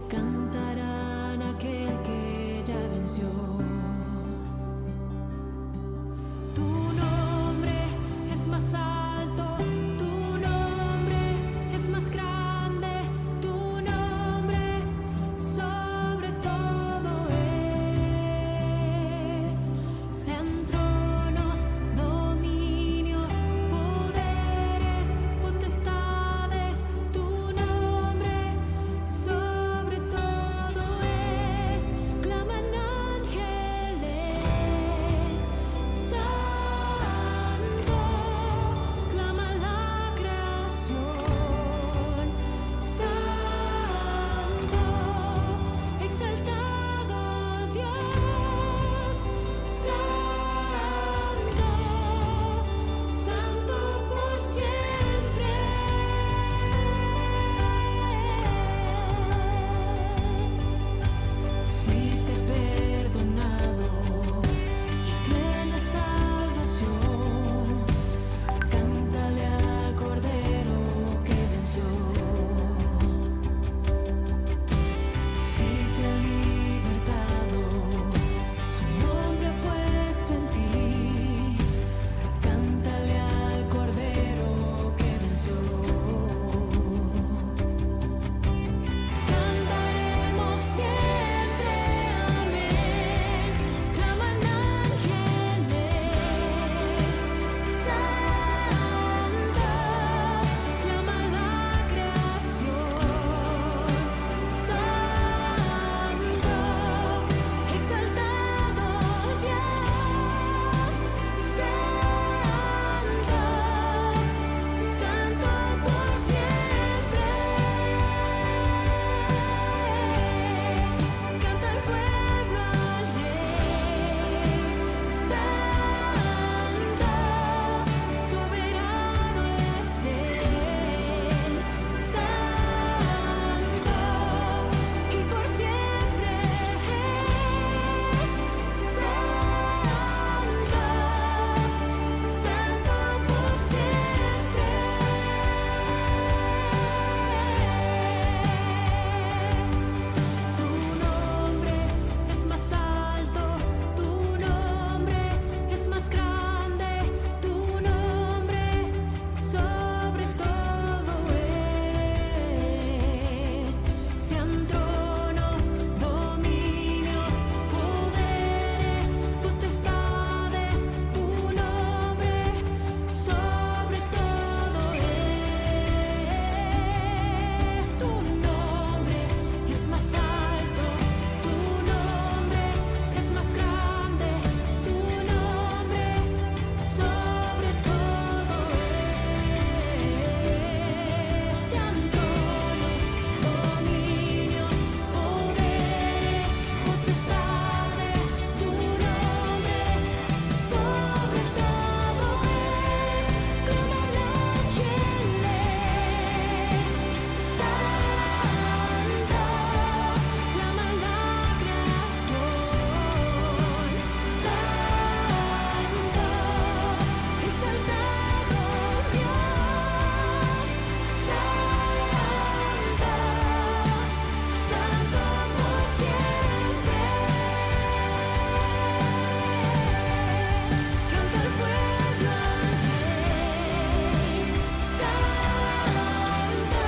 cantarán aquel que ya venció. Tu nombre es más alto, tu nombre es más grande, tu nombre sobre todo es. Sean tronos, dominios, poderes, potestades, tu nombre sobre todo es. Claman ángeles, santo, clama la creación, santo, exaltado Dios, santo, santo por siempre. Si te he perdonado y tienes salvación, cántale al Cordero que venció. Si te ha libertado, su nombre ha puesto en ti, cántale al Cordero que venció. Cantaremos siempre, amén. Claman ángeles, santo, clama la creación, santo, exaltado Dios, santo, santo por siempre. Canta el pueblo al Rey, santo, soberano es Él, santo, y por siempre es santo, santo por siempre. Tu nombre es más alto, tu nombre es más grande, tu nombre sobre todo es. Sean tronos, dominios, poderes, potestades, tu nombre sobre todo es. Tu nombre es más alto, tu nombre es más grande, tu nombre sobre todo es. Sean tronos, dominios, poderes, potestades, tu nombre sobre todo es. Claman ángeles, santo, clama la creación, santo, exaltado Dios, santo, santo por siempre. Canta el pueblo al Rey, santo,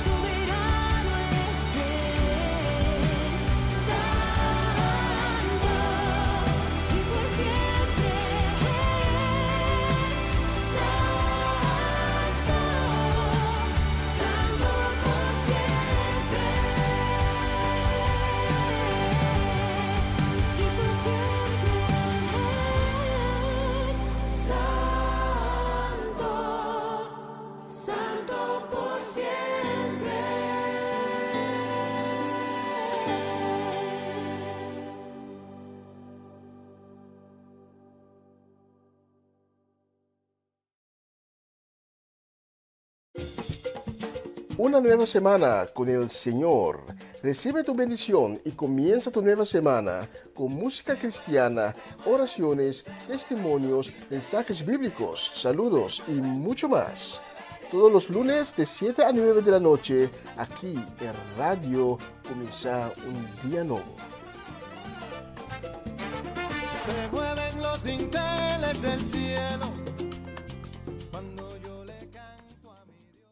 soberano es Él, santo, y por siempre es santo, santo por siempre, y por siempre es santo, santo por siempre. Una nueva semana con el Señor. Recibe tu bendición y comienza tu nueva semana con música cristiana, oraciones, testimonios, mensajes bíblicos, saludos y mucho más. todos los lunes de 7 a 9 de la noche, aquí en Radio Comienza un Día Nuevo. Se mueven los dinteles del cielo cuando yo le canto a mi Dios.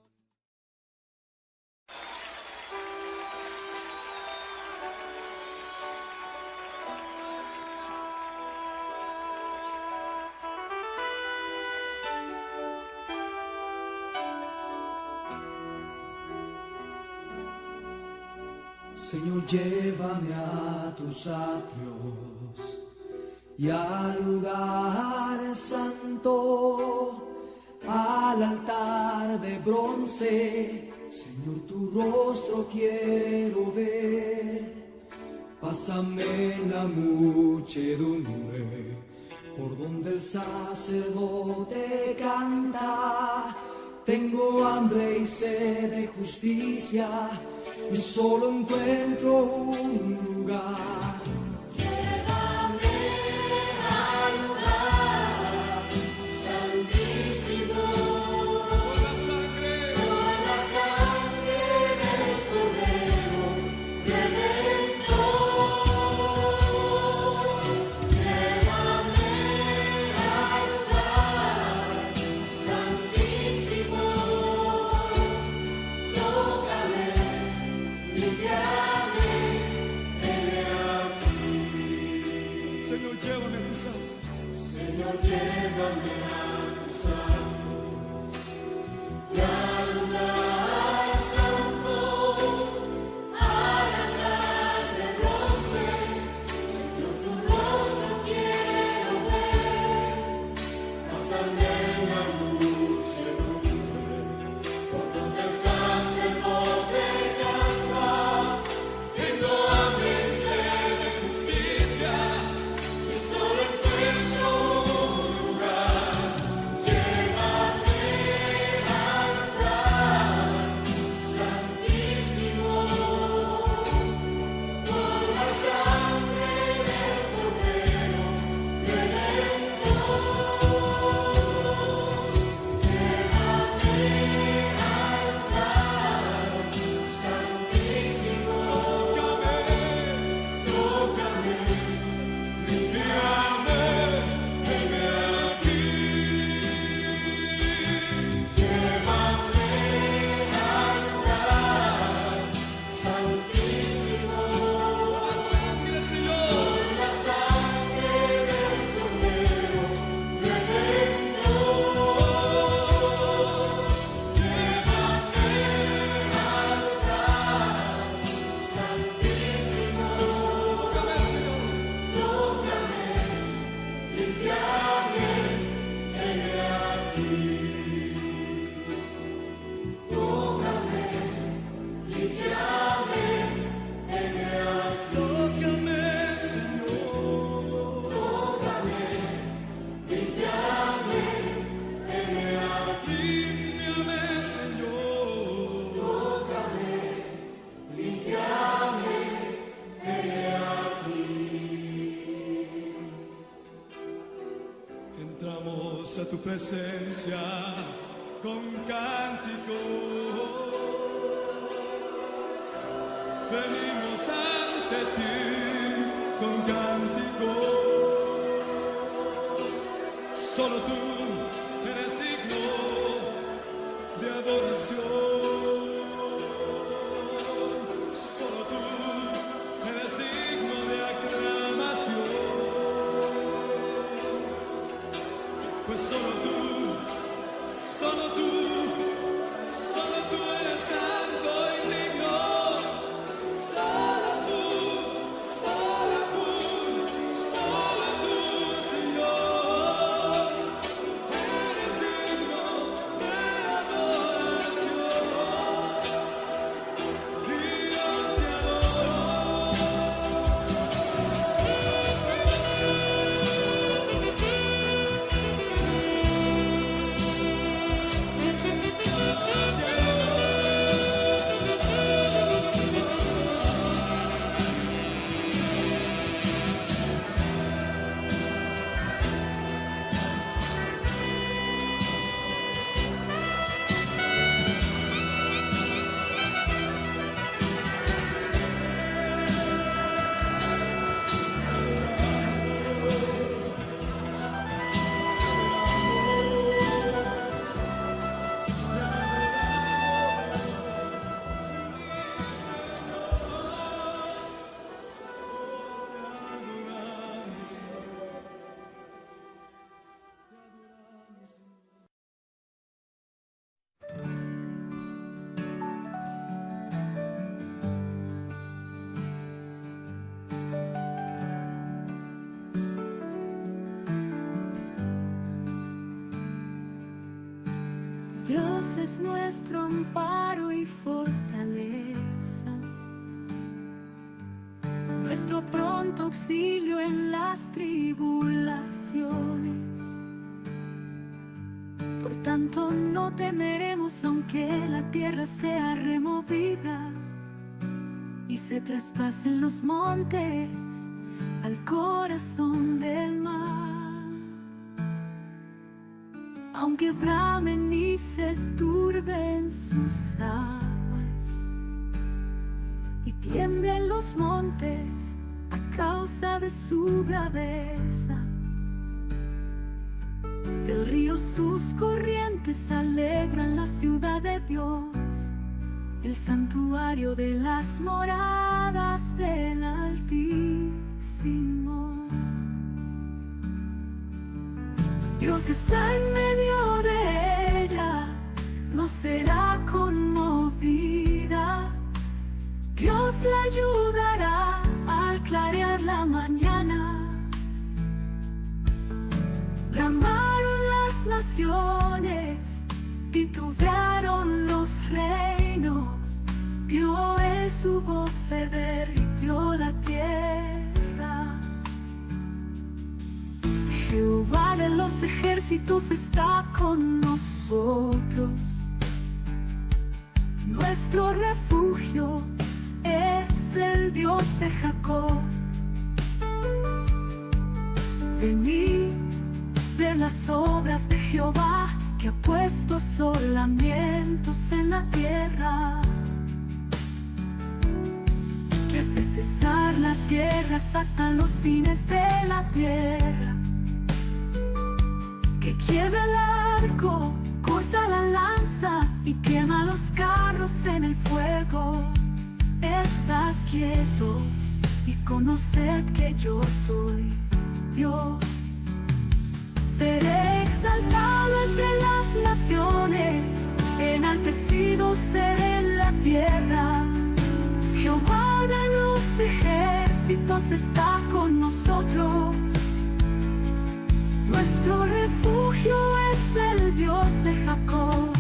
Señor, llévame a tus atrios y al lugar santo, al altar de bronce. Señor, tu rostro quiero ver. Pásame en la muchedumbre, por donde el sacerdote canta. Tengo hambre y sed de justicia, y solo encuentro un lugar. Llévame al lugar santísimo, por la sangre del Cordero Redentor. Llévame al lugar santísimo, tócame, limpiame, heme aquí. Señor, llévame a tus atrios. Señor, llévame a tus atrios y al lugar santo, al altar de bronce. Señor, tu rostro quiero ver. Pásame en la muchedumbre, por donde el sacerdote canta. Tengo hambre y sed de justicia, y solo encuentro un lugar. Llévame al lugar santísimo, por la sangre del Cordero Redentor. Llévame al lugar santísimo, tócame, limpiame, heme aquí. Llévame al lugar santísimo, por la sangre del Cordero Redentor. Llévame al lugar santísimo, tócame, limpiame, heme aquí. Tócame, limpiame, heme aquí. Tócame, Señor. Tócame, limpiame, heme aquí. Límpiame, Señor. Tócame, limpiame, heme aquí. Entramos a tu presencia con cántico. Venimos ante ti con cántico. Solo tú eres digno de adoración. Solo tú eres digno de aclamación. Pues solo tú eres santo y digno. Solo tú, Señor. Dios es nuestro amparo y fortaleza, nuestro pronto auxilio en las tribulaciones. Por tanto no temeremos aunque la tierra sea removida y se traspasen los montes al corazón del mar. Aunque bramen y se turben sus aguas y tiemblen los montes a causa de su braveza, del río sus corrientes alegran la ciudad de Dios, el santuario de las moradas del Altísimo. Dios está en medio de ella, no será conmovida. Dios la ayudará al clarear la mañana. Bramaron las naciones, titubearon los reinos, dio él su voz, se derritió la tierra. Jehová de los ejércitos está con nosotros, nuestro refugio es el Dios de Jacob. Venid, ver las obras de Jehová, que ha puesto asolamientos en la tierra, que hace cesar las guerras hasta los fines de la tierra, que quiebra el arco, corta la lanza y quema los carros en el fuego. Estad quietos y conoced que yo soy Dios. Seré exaltado entre las naciones, enaltecido seré en la tierra. Jehová de los ejércitos está con nosotros, nuestro refugio es el Dios de Jacob.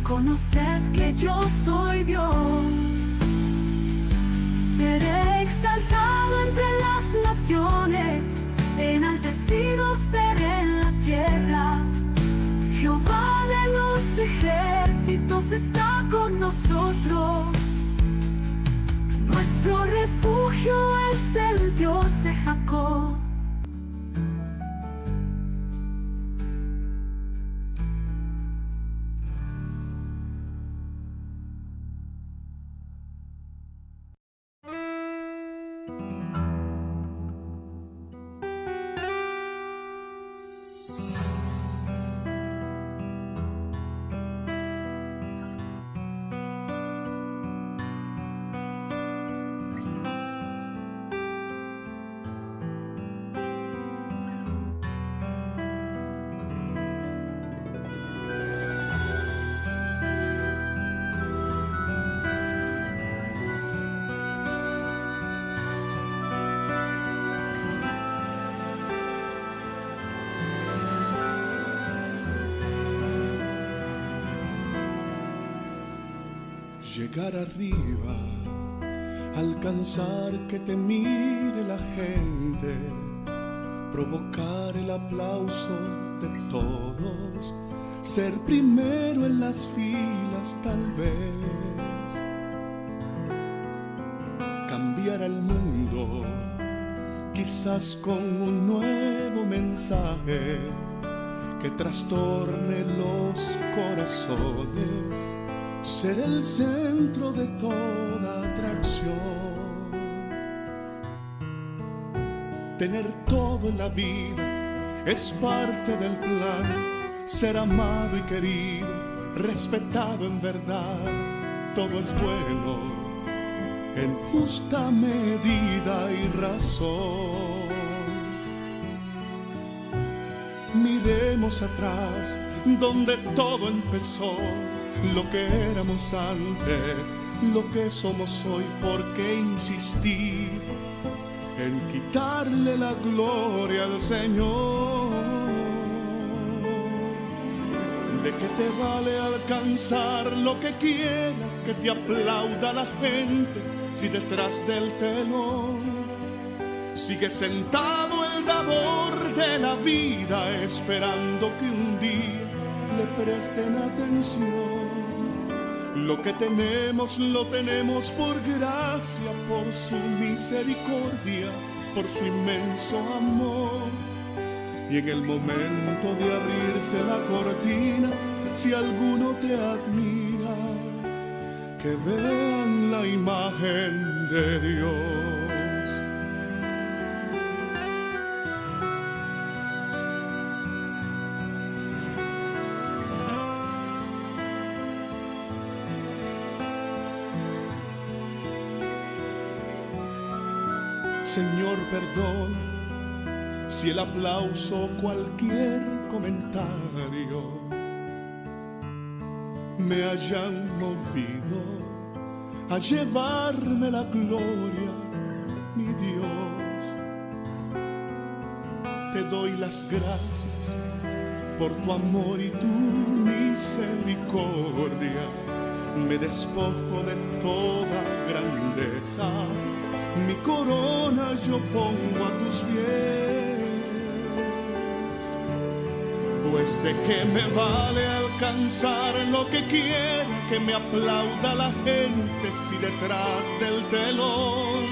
Conoced que yo soy Dios. Seré exaltado entre las naciones, enaltecido seré en la tierra. Jehová de los ejércitos está con nosotros, nuestro refugio es el Dios de Jacob. Llegar arriba, alcanzar que te mire la gente, provocar el aplauso de todos, ser primero en las filas tal vez, cambiar al mundo, quizás con un nuevo mensaje que trastorne los corazones. Ser el centro de toda atracción, tener todo en la vida es parte del plan, ser amado y querido, respetado en verdad, todo es bueno en justa medida y razón. miremos atrás, donde todo empezó, lo que éramos antes, lo que somos hoy. ¿Por qué insistir en quitarle la gloria al Señor? ¿De qué te vale alcanzar lo que quiera que te aplauda la gente si detrás del telón sigue sentado el dador de la vida, esperando que un día le presten atención? Lo que tenemos lo tenemos por gracia, por su misericordia, por su inmenso amor. Y en el momento de abrirse la cortina, si alguno te admira, que vean la imagen de Dios. Señor, perdón si el aplauso o cualquier comentario me hayan movido a llevarme la gloria, mi Dios. Te doy las gracias por tu amor y tu misericordia. Me despojo de toda grandeza, mi corona yo pongo a tus pies. Pues de qué me vale alcanzar lo que quiera que me aplauda la gente si detrás del telón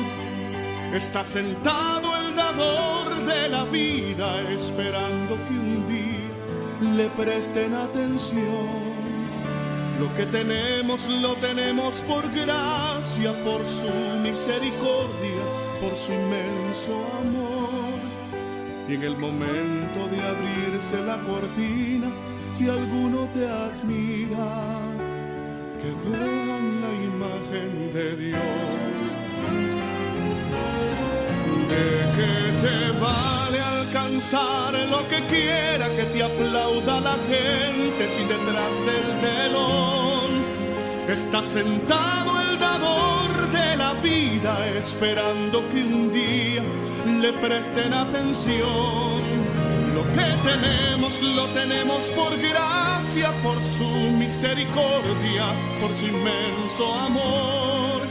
está sentado el dador de la vida, esperando que un día le presten atención. Lo que tenemos lo tenemos por gracia, por su misericordia, por su inmenso amor. Y en el momento de abrirse la cortina, si alguno te admira, que vean la imagen de Dios. ¿De qué te vale alcanzar lo que quiera que te aplauda la gente si detrás del telón está sentado el dador de la vida, esperando que un día le presten atención? Lo que tenemos lo tenemos por gracia, por su misericordia, por su inmenso amor.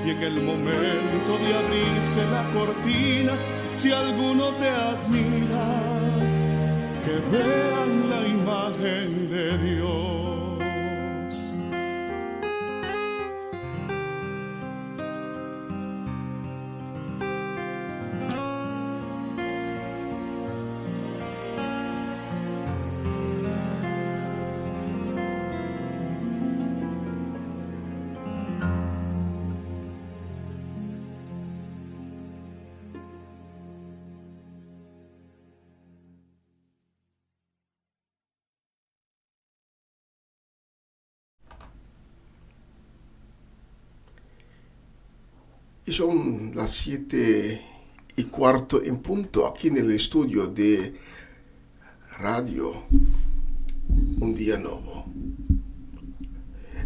Y en el momento de abrirse la cortina, si alguno te admira, que vean la imagen de Dios. Y son las 7:15 en punto aquí en el estudio de Radio Un Día Nuevo.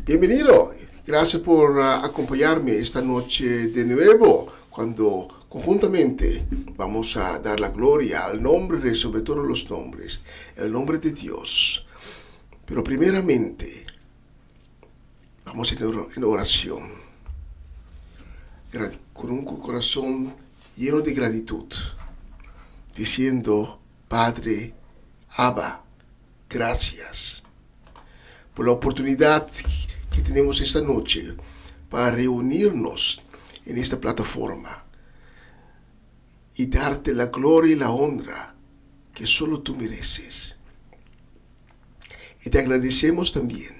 Bienvenido, gracias por acompañarme esta noche de nuevo, cuando conjuntamente vamos a dar la gloria al nombre de sobre todos los nombres, el nombre de Dios. Pero primeramente, vamos en oración, con un corazón lleno de gratitud, diciendo: Padre, Abba, gracias por la oportunidad que tenemos esta noche para reunirnos en esta plataforma y darte la gloria y la honra que solo tú mereces. Y te agradecemos también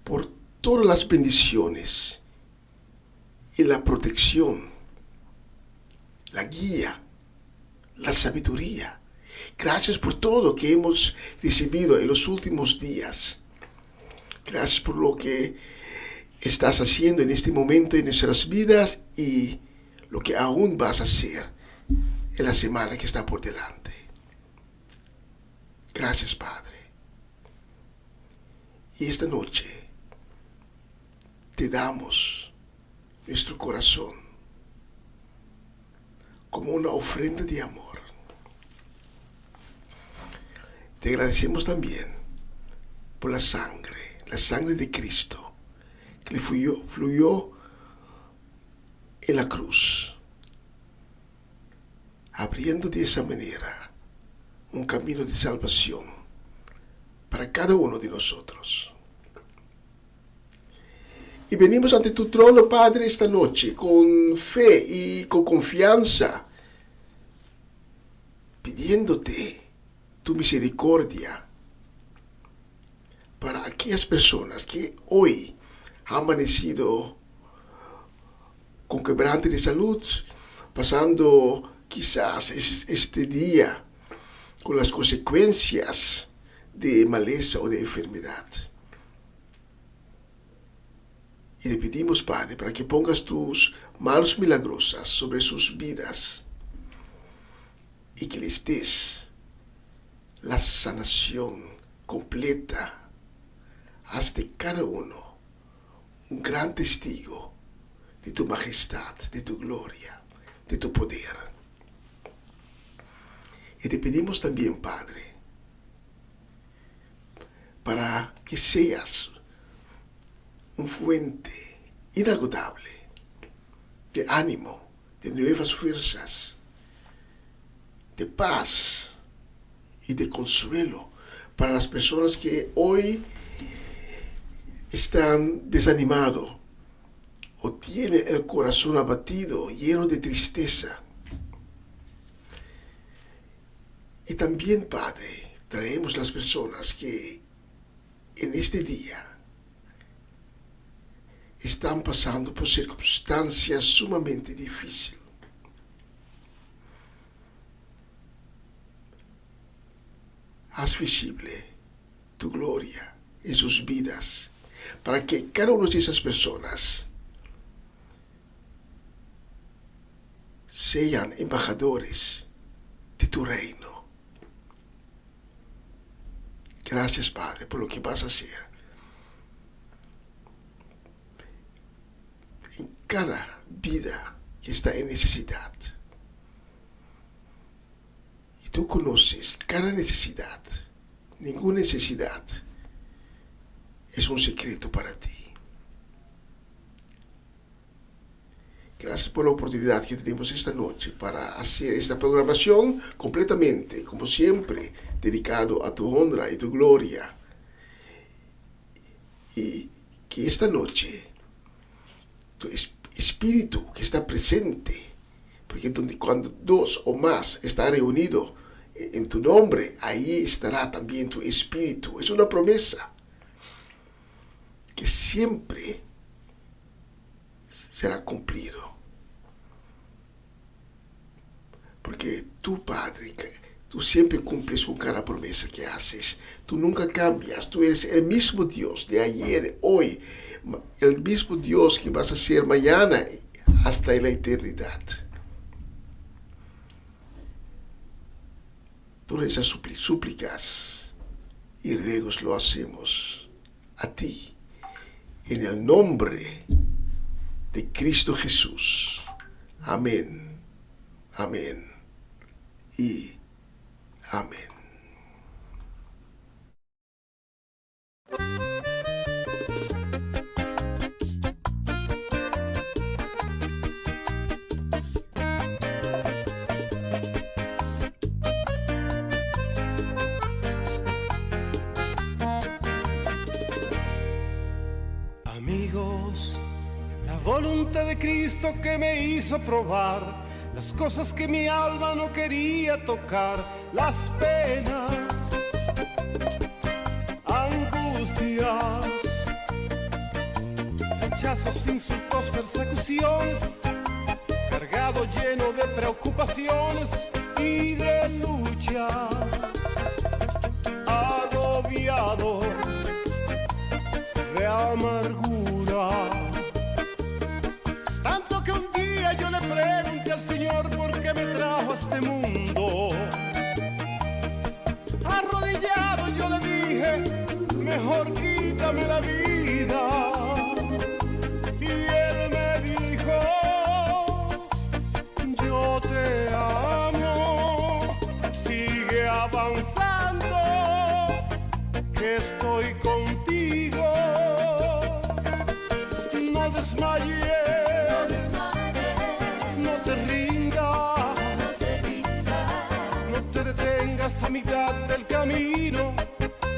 por todas las bendiciones y la protección, la guía, la sabiduría. Gracias por todo que hemos recibido en los últimos días. Gracias por lo que estás haciendo en este momento en nuestras vidas y lo que aún vas a hacer en la semana que está por delante. Gracias, Padre. Y esta noche te damos nuestro corazón como una ofrenda de amor. Te agradecemos también por la sangre de Cristo que le fluyó en la cruz, abriendo de esa manera un camino de salvación para cada uno de nosotros. Y venimos ante tu trono, Padre, esta noche con fe y con confianza, pidiéndote tu misericordia para aquellas personas que hoy han amanecido con quebrante de salud, pasando quizás este día con las consecuencias de maleza o de enfermedad. Y le pedimos, Padre, para que pongas tus manos milagrosas sobre sus vidas y que les des la sanación completa. Haz de cada uno un gran testigo de tu majestad, de tu gloria, de tu poder. Y te pedimos también, Padre, para que seas un fuente inagotable de ánimo, de nuevas fuerzas, de paz y de consuelo para las personas que hoy están desanimados o tienen el corazón abatido, lleno de tristeza. Y también, Padre, traemos las personas que en este día están pasando por circunstancias sumamente difíciles. Haz visible tu gloria en sus vidas, para que cada una de esas personas sean embajadores de tu reino. Gracias, Padre, por lo que vas a hacer en cada vida que está en necesidad. Y tú conoces cada necesidad. Ninguna necesidad es un secreto para ti. Gracias por la oportunidad que tenemos esta noche para hacer esta programación completamente, como siempre, dedicado a tu honra y tu gloria. Y que esta noche tu espíritu que está presente, porque cuando dos o más están reunidos en tu nombre, ahí estará también tu espíritu. Es una promesa que siempre será cumplido. Porque tú, Padre, tú siempre cumples con cada promesa que haces. Tú nunca cambias. Tú eres el mismo Dios de ayer, hoy, el mismo Dios que vas a ser mañana hasta la eternidad. Todas esas súplicas y ruegos lo hacemos a ti, en el nombre de Cristo Jesús. Amén, amén y amén. Amigos, la voluntad de Cristo que me hizo probar las cosas que mi alma no quería tocar, las penas, angustias, rechazos, insultos, persecuciones, cargado lleno de preocupaciones y de lucha, agobiado de amargura. Tanto que un día yo le pregunté al Señor por qué me trajo a este mundo. Arrodillado Señor, quítame la vida. Y él me dijo, yo te amo, sigue avanzando, que estoy contigo. No desmayes, no te rindas, no te detengas a mitad del camino.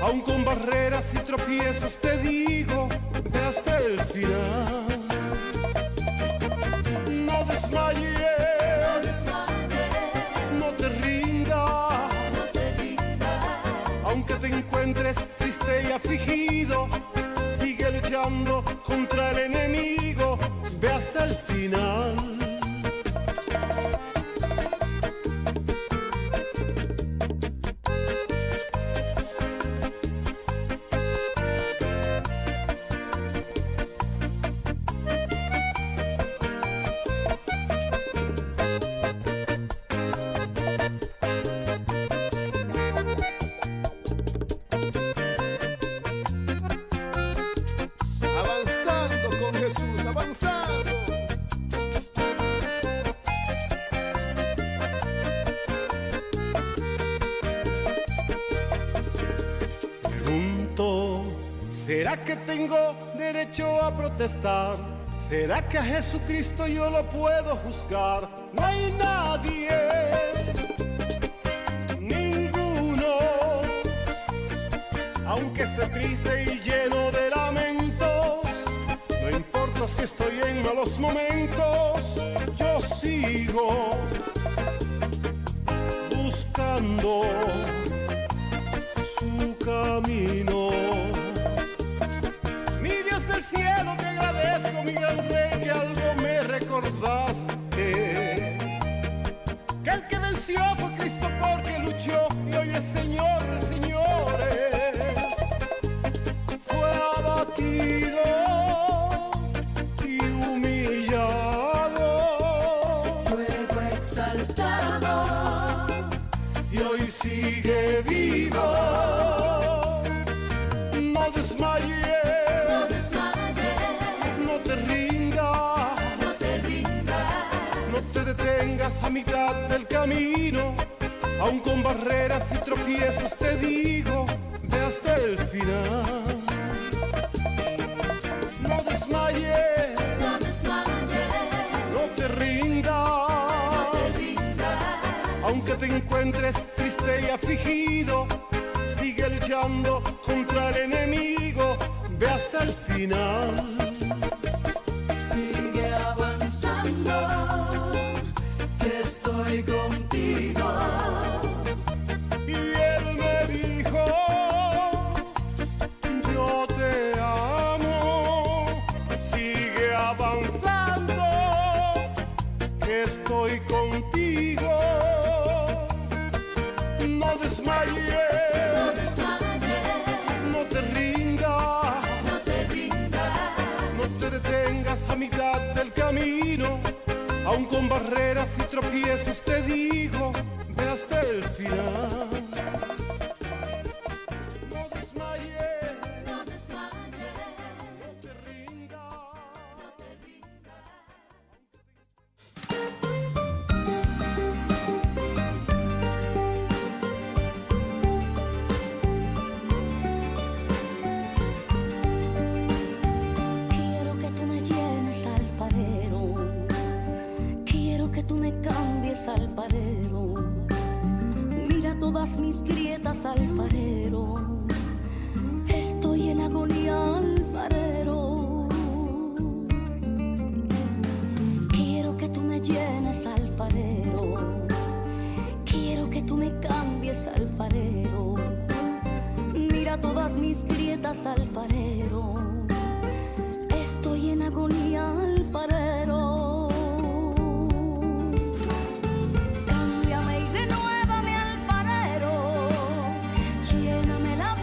Aún con barreras y tropiezos te digo, ve hasta el final. No desmayes, no te rindas, aunque te encuentres triste y afligido, sigue luchando contra el enemigo, ve hasta el final. Avanzando con Jesús, avanzando. Pregunto, ¿será que tengo derecho a protestar? ¿Será que a Jesucristo yo lo puedo juzgar? No hay nadie, ninguno, aunque esté triste y lleno de lamentos. No importa si estoy en malos momentos, yo sigo buscando su camino. Mi Dios del cielo, te agradezco, mi gran rey, que algo me recordaste, que el que venció fue Cristo porque luchó y hoy es Señor de señores. Fue abatido y humillado, Luego exaltado, y hoy sigue vivo. No desmayes, no desmayes, no te rindas, no te rindas. no te detengas a mitad del camino. Aún con barreras y tropiezos te digo, ve hasta el final. No desmayes, No desmayes, no te rindas, no te rindas. aunque te encuentres triste y afligido, sigue luchando contra el enemigo, ve hasta el final. Sigue avanzando, que estoy contigo. Y él me dijo, yo te amo, sigue avanzando, que estoy contigo. No desmayes, No desmayes, no te rindas, no te rindas. no te detengas a mitad del camino. Aún con barreras y tropiezos te digo, ve hasta el final. No desmayes, No desmayes, no te rindas. no te rindas. Quiero que tú me llenes, alfarero. Quiero que tú me cambies, alfarero. Mira todas mis grietas, alfarero. Estoy en agonía, alfarero. Quiero que tú me llenes, alfarero. Quiero que tú me cambies, alfarero. Mira todas mis grietas, alfarero. Estoy en agonía, alfarero. Cámbiame y renuévame, alfarero. Lléname la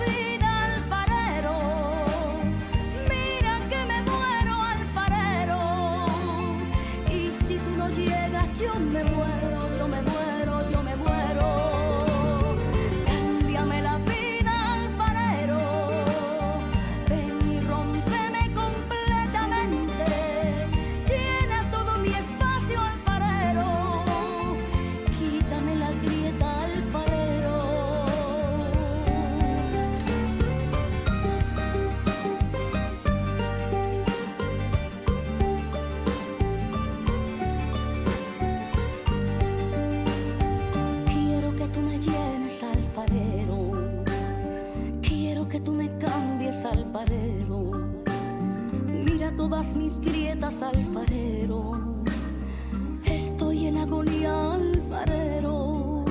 todas mis grietas, alfarero. Estoy en agonía, alfarero.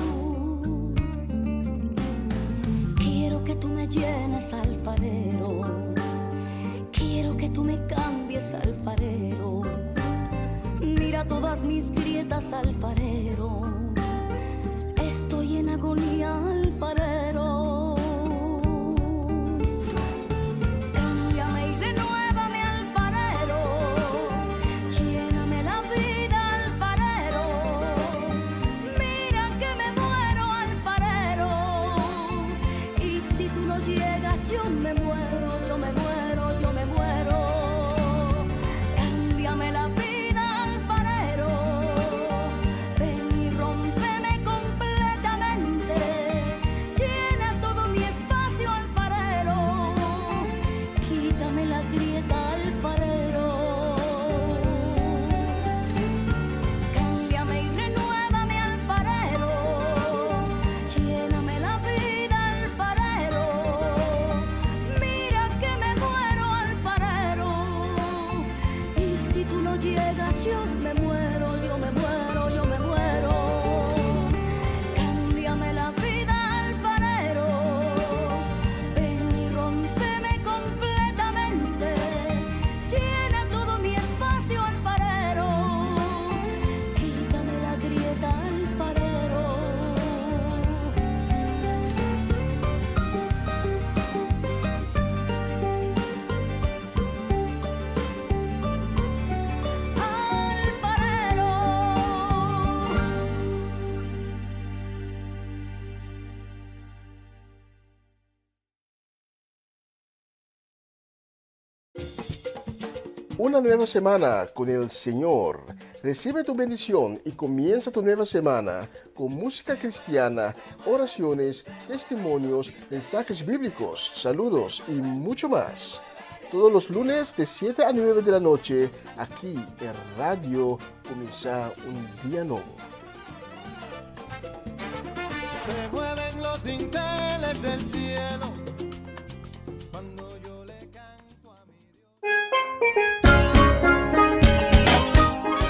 Quiero que tú me llenes, alfarero. Quiero que tú me cambies, alfarero. Mira todas mis grietas, alfarero. Estoy en agonía, alfarero. Cámbiame y renuévame, alfarero. Lléname la vida, alfarero. Mira que me muero, alfarero. Y si tú no llegas, yo me muero, yo me muero, yo me muero. Cámbiame la vida, alfarero. Ven y rómpeme completamente. Llena todo mi espacio, alfarero. Quítame la grieta, alfarero. Cámbiame y renuévame, alfarero. Lléname la vida, alfarero. Mira que me muero, alfarero. Y si tú no llegas, yo me muero, yo me muero, yo me muero. Cámbiame la vida, alfarero. Ven y rómpeme completamente. Llena todo mi espacio, alfarero. Quítame la grieta, alfarero. Alfarero. Una nueva semana con el Señor. Recibe tu bendición y comienza tu nueva semana con música cristiana, oraciones, testimonios, mensajes bíblicos, saludos y mucho más. Todos los lunes de 7 a 9 de la noche, aquí en Radio Comienza un Día Nuevo. Se mueven los dinteles del cielo cuando yo le canto a mi Dios.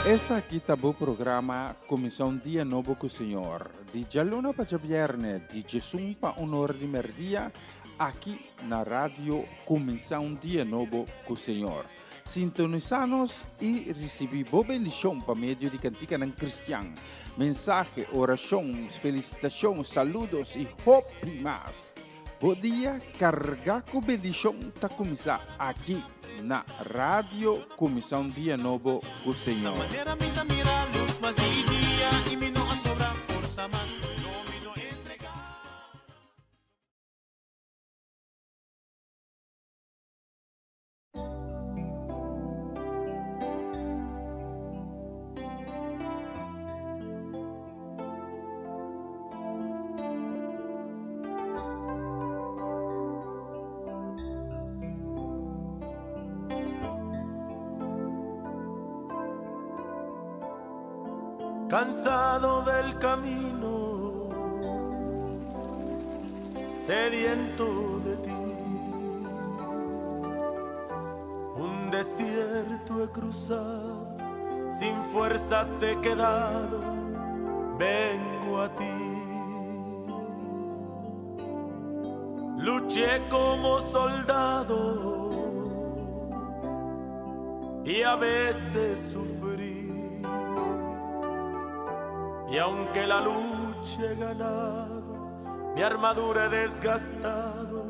Essa aqui tá o programa Comissão Dia Novo com o Senhor. De Jaluna para Viernes, de Jesus para Honor de Merdia, aqui na rádio Comissão Dia Novo com o Senhor. Sintonizanos e recebi boa bendição para meio de cantiga ng Cristian. Mensagem, orações, felicitações, saludos e hope mais. Bom dia, carga com bendição tá começar aqui na rádio Comissão Dia Novo com o Senhor. Mañana pinta mira luz más día y mi no sobra fuerza más. No me no entregar. Cansado del camino, sediento de ti, un desierto he cruzado, sin fuerzas he quedado, vengo a ti. Luché como soldado y a veces sufrí. Y aunque la lucha he ganado, mi armadura he desgastado,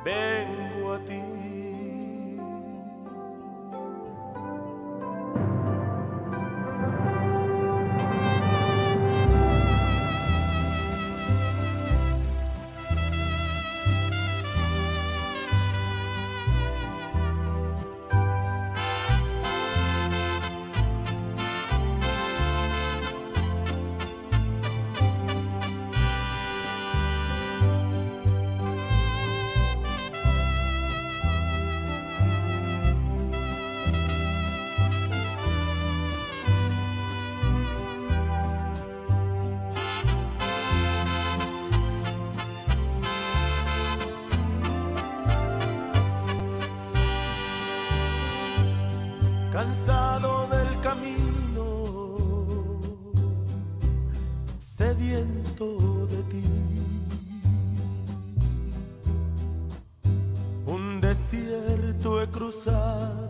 vengo a ti. cansado del camino, sediento de ti. Un desierto he cruzado,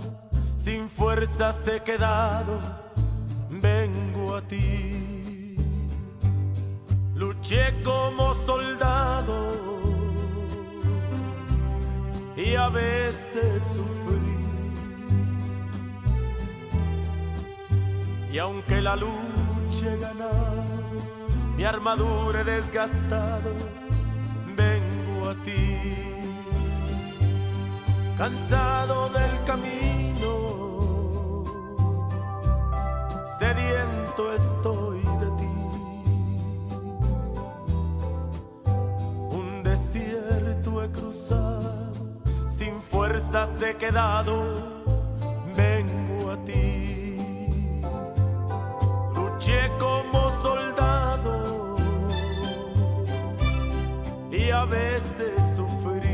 sin fuerzas he quedado, vengo a ti. Luché como soldado y a veces sufrí. Y aunque la lucha he ganado, mi armadura he desgastado, vengo a ti. Cansado del camino, sediento estoy de ti. Un desierto he cruzado, sin fuerzas he quedado, vengo a ti. Luché como soldado y a veces sufrí.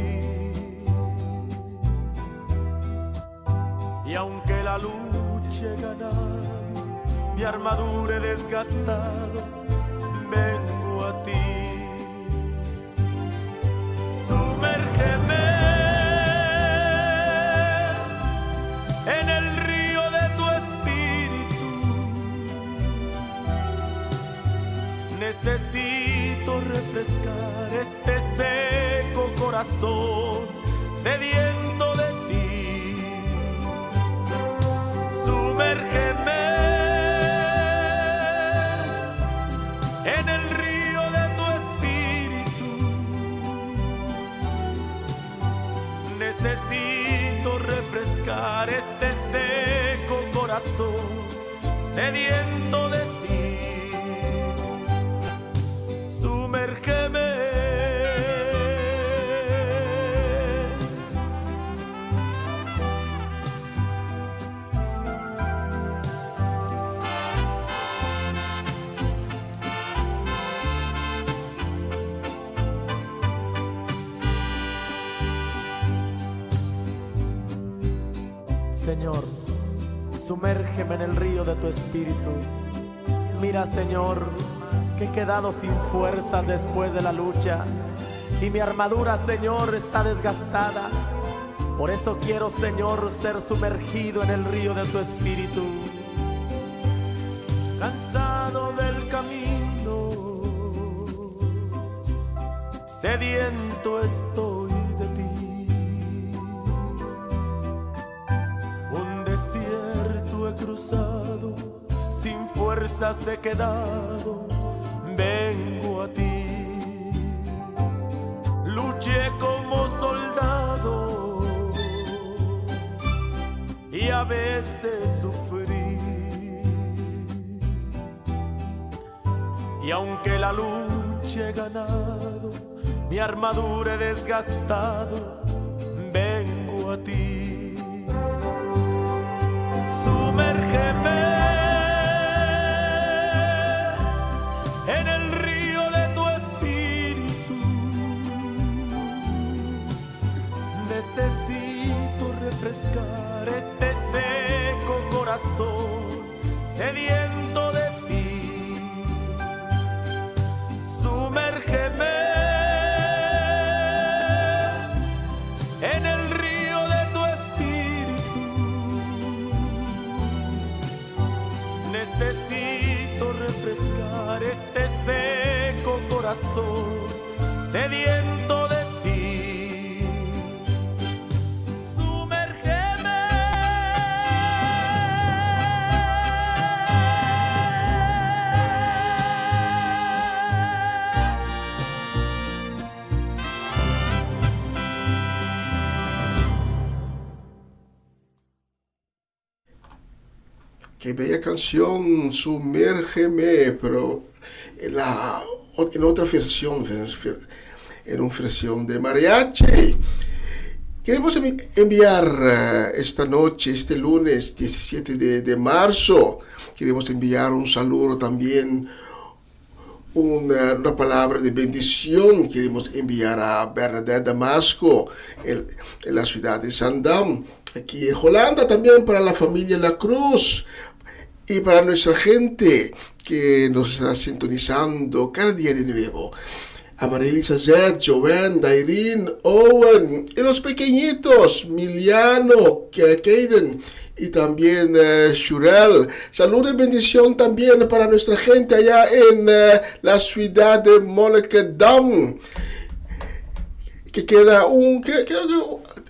Y aunque la lucha he ganado, mi armadura he desgastado, vengo a ti. Sumérgeme en el río de tu espíritu. Necesito refrescar este seco corazón sediento de ti. Sumérgeme en el río de tu espíritu. Necesito refrescar este seco corazón sediento de ti. Sumérgeme. Señor, sumérgeme en el río de tu espíritu. Mira, Señor, que he quedado sin fuerza después de la lucha y mi armadura, Señor, está desgastada. Por eso quiero, Señor, ser sumergido en el río de tu espíritu. Cansado del camino, sediento estoy de ti. Cruzado, sin fuerzas he quedado, vengo a ti. Luché como soldado y a veces sufrí. Y aunque la lucha he ganado, mi armadura he desgastado, vengo a ti. Sumérgeme en el río de tu espíritu. Necesito refrescar este seco corazón sediento de ti. Sumérgeme en el río de tu espíritu. Necesito refrescar este seco corazón sediento de ti. Sumérgeme. Qué bella canción, Sumérgeme, pero en otra versión, en una versión de mariachi. Queremos enviar esta noche, este lunes 17 de marzo, queremos enviar un saludo también, una palabra de bendición. Queremos enviar a Bernadette Damasco en la ciudad de Sandam, aquí en Holanda, también para la familia La Cruz y para nuestra gente que nos está sintonizando cada día de nuevo. A María Elizabeth, Joanne, Dairin, Owen y los pequeñitos, Miliano, Kaden y también Shurel. Salud y bendición también para nuestra gente allá en la ciudad de Monnikendam, que queda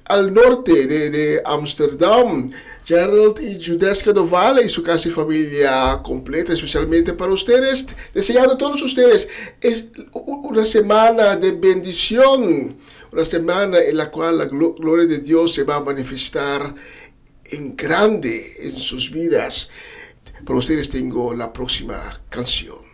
al norte de Amsterdam. Gerald y Judeska Dovale y su casi familia completa, especialmente para ustedes, deseando a todos ustedes es una semana de bendición, una semana en la cual la gloria de Dios se va a manifestar en grande en sus vidas. Para ustedes tengo la próxima canción.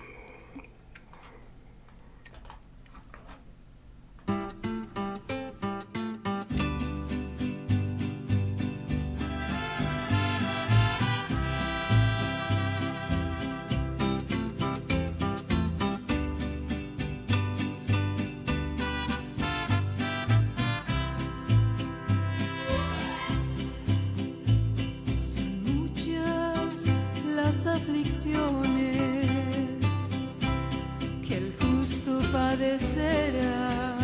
Que el justo padecerá,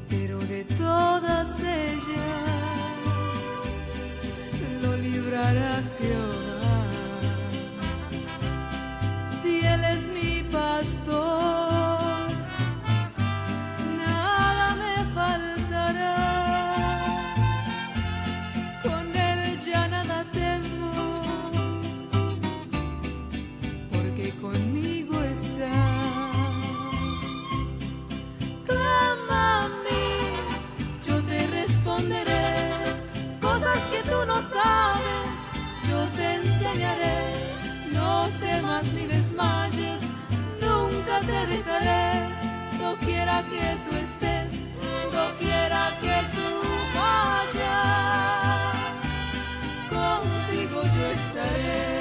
pero de todas ellas lo librará Jehová. Si Él es mi pastor, nada me faltará. Con Él ya nada temo, conmigo está. Clama a mí, yo te responderé. Cosas que tú no sabes, yo te enseñaré. No temas ni desmayes, nunca te dejaré. Doquiera que tú estés, doquiera que tú vayas, contigo yo estaré.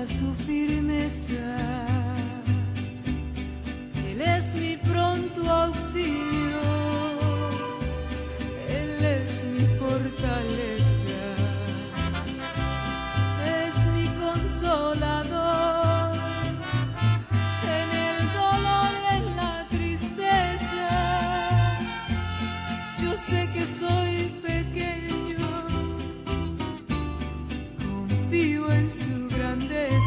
Su firmeza, Él es mi pronto auxilio, Él es mi fortaleza, es mi consolador, en el dolor, en la tristeza. Yo sé que soy pequeño, confío en su grandeza.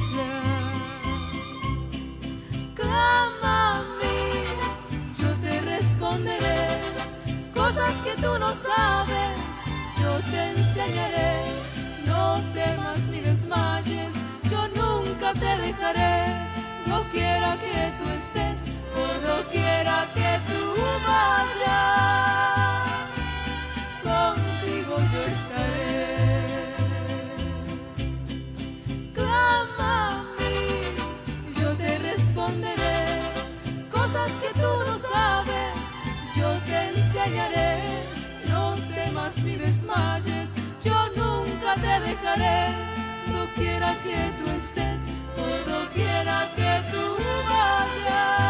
Clama a mí, yo te responderé. Cosas que tú no sabes, yo te enseñaré. No temas ni desmayes, yo nunca te dejaré. Doquiera que tú estés, por doquiera que tú vayas, contigo yo estaré. Clama a mí, yo te responderé. Cosas que tú no sabes, yo te enseñaré. No temas ni desmayes, yo nunca te dejaré. Doquiera que tú estés, por doquiera que tú vayas,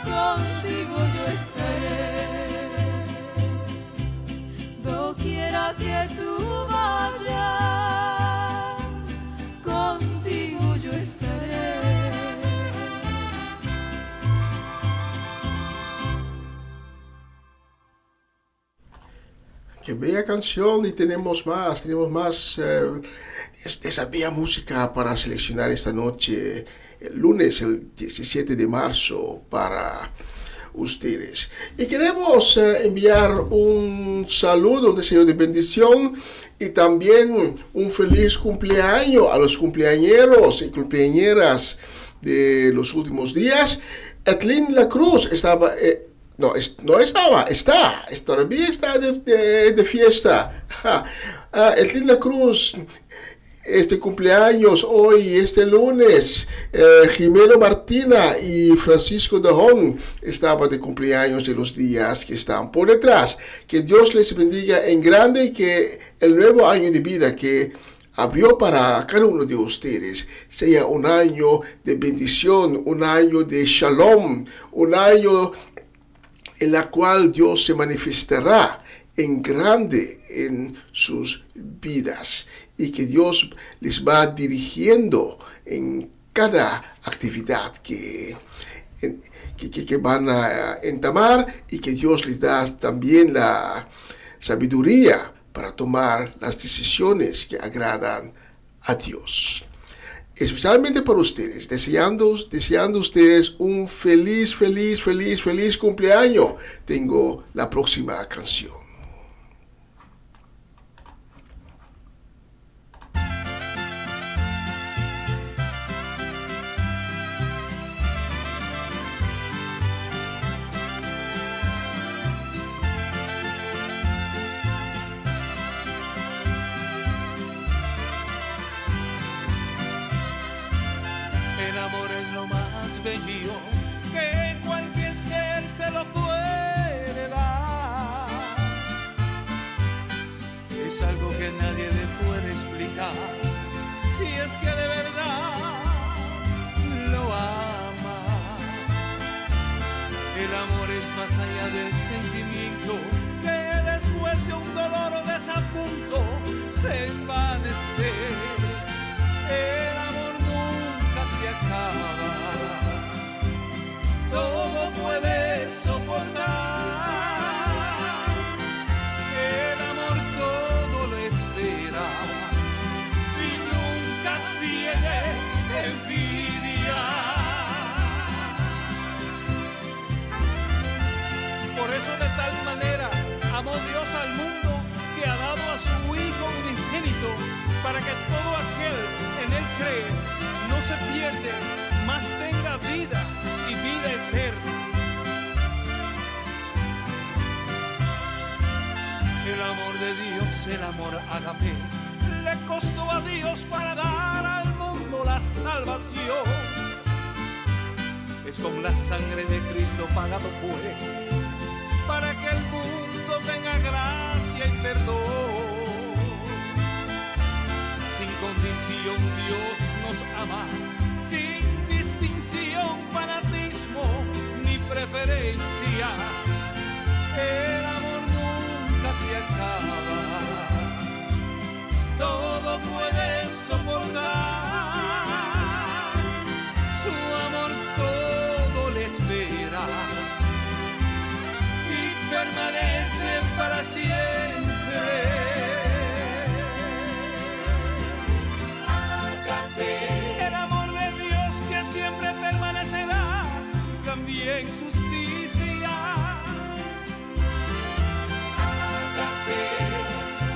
contigo yo estaré. Doquiera que tú vayas, contigo yo estaré. Qué bella canción, y tenemos más de esa bella música para seleccionar esta noche, el lunes, el 17 de marzo, para ustedes. Y queremos enviar un saludo, un deseo de bendición y también un feliz cumpleaños a los cumpleañeros y cumpleañeras de los últimos días. Etlin La Cruz estaba No estaba, todavía está de fiesta. Etlin Cruz, este cumpleaños hoy, este lunes. Jimeno Martina y Francisco Dajón estaban de cumpleaños de los días que están por detrás. Que Dios les bendiga en grande y que el nuevo año de vida que abrió para cada uno de ustedes sea un año de bendición, un año de shalom, un año en la cual Dios se manifestará en grande en sus vidas y que Dios les va dirigiendo en cada actividad que van a entamar y que Dios les da también la sabiduría para tomar las decisiones que agradan a Dios. Especialmente para ustedes, deseando ustedes un feliz cumpleaños. Tengo la próxima canción. Que cualquier ser se lo puede dar. Es algo que nadie le puede explicar, si es que de verdad lo ama. El amor es más allá del sentimiento que después de un dolor o desapunto se envanece. El amor nunca se acaba, todo puede soportar. El amor todo lo espera y nunca tiene envidia. Por eso de tal manera amó Dios al mundo que ha dado a su Hijo unigénito, para que todo aquel en él cree no se pierde, mas tenga vida y vida eterna. El amor de Dios, el amor ágape, le costó a Dios para dar al mundo la salvación. Es con la sangre de Cristo pagado fue, para que el mundo tenga gracia y perdón. Sin condición Dios nos ama, sin distinción, fanatismo ni preferencia. El amor nunca se acaba, todo puede soportar. Su amor todo le espera y permanece para siempre. El amor de Dios que siempre permanecerá, también justicia.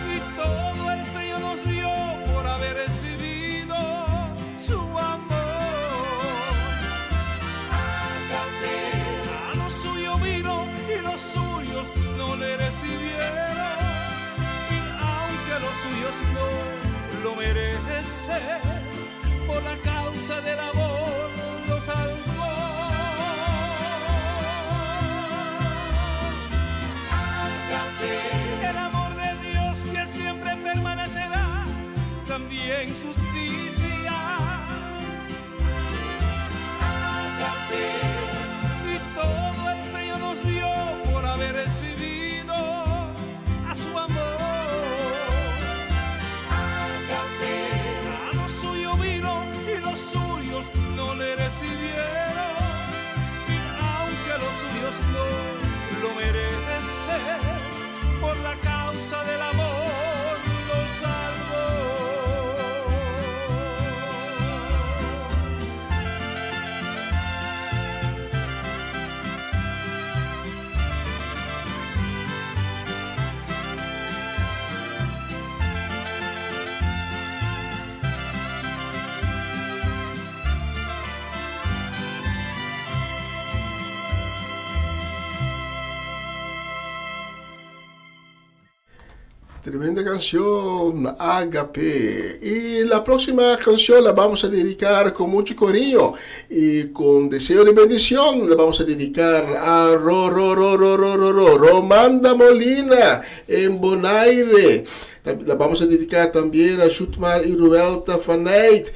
Y todo el Señor nos dio por haber recibido su amor. A lo suyo vino y los suyos no le recibieron. Y aunque los suyos no lo merecen, por la causa del amor lo salvó. El amor de Dios que siempre permanecerá, también justicia. Y todo el Señor nos dio por haber recibido a su amor. No le recibieron, y aunque los suyos no lo merecen, por la causa del amor lo salvó. Tremenda canción, Agape. Y la próxima canción la vamos a dedicar con mucho cariño y con deseo de bendición. La vamos a dedicar a Romanda Molina en Bonaire. La vamos a dedicar también a Shutmar y Ruelta Fanait.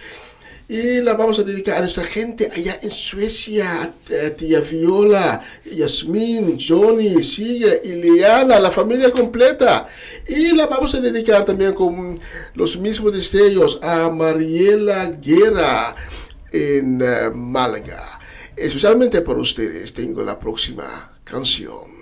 Y la vamos a dedicar a nuestra gente allá en Suecia, a tía Viola, Yasmin, Johnny, Silvia y Liana, la familia completa. Y la vamos a dedicar también con los mismos deseos a Mariela Guerra en Málaga. Especialmente por ustedes tengo la próxima canción.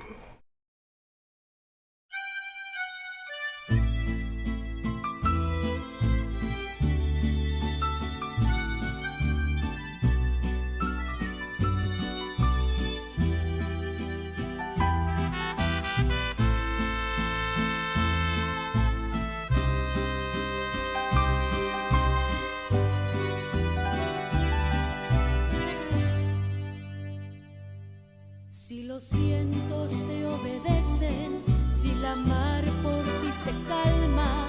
Si los vientos te obedecen, si la mar por ti se calma,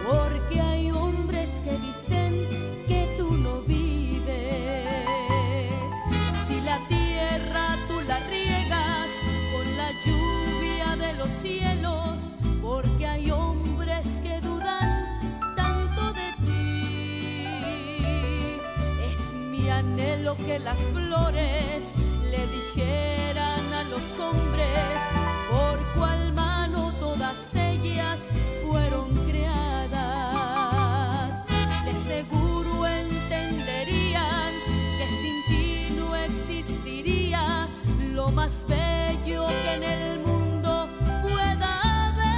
porque hay hombres que dicen que tú no vives. Si la tierra tú la riegas con la lluvia de los cielos, porque hay hombres que dudan tanto de ti. Es mi anhelo que las flores le dijeran a los hombres por cuál mano todas ellas fueron creadas. De seguro entenderían que sin ti no existiría lo más bello que en el mundo pueda haber.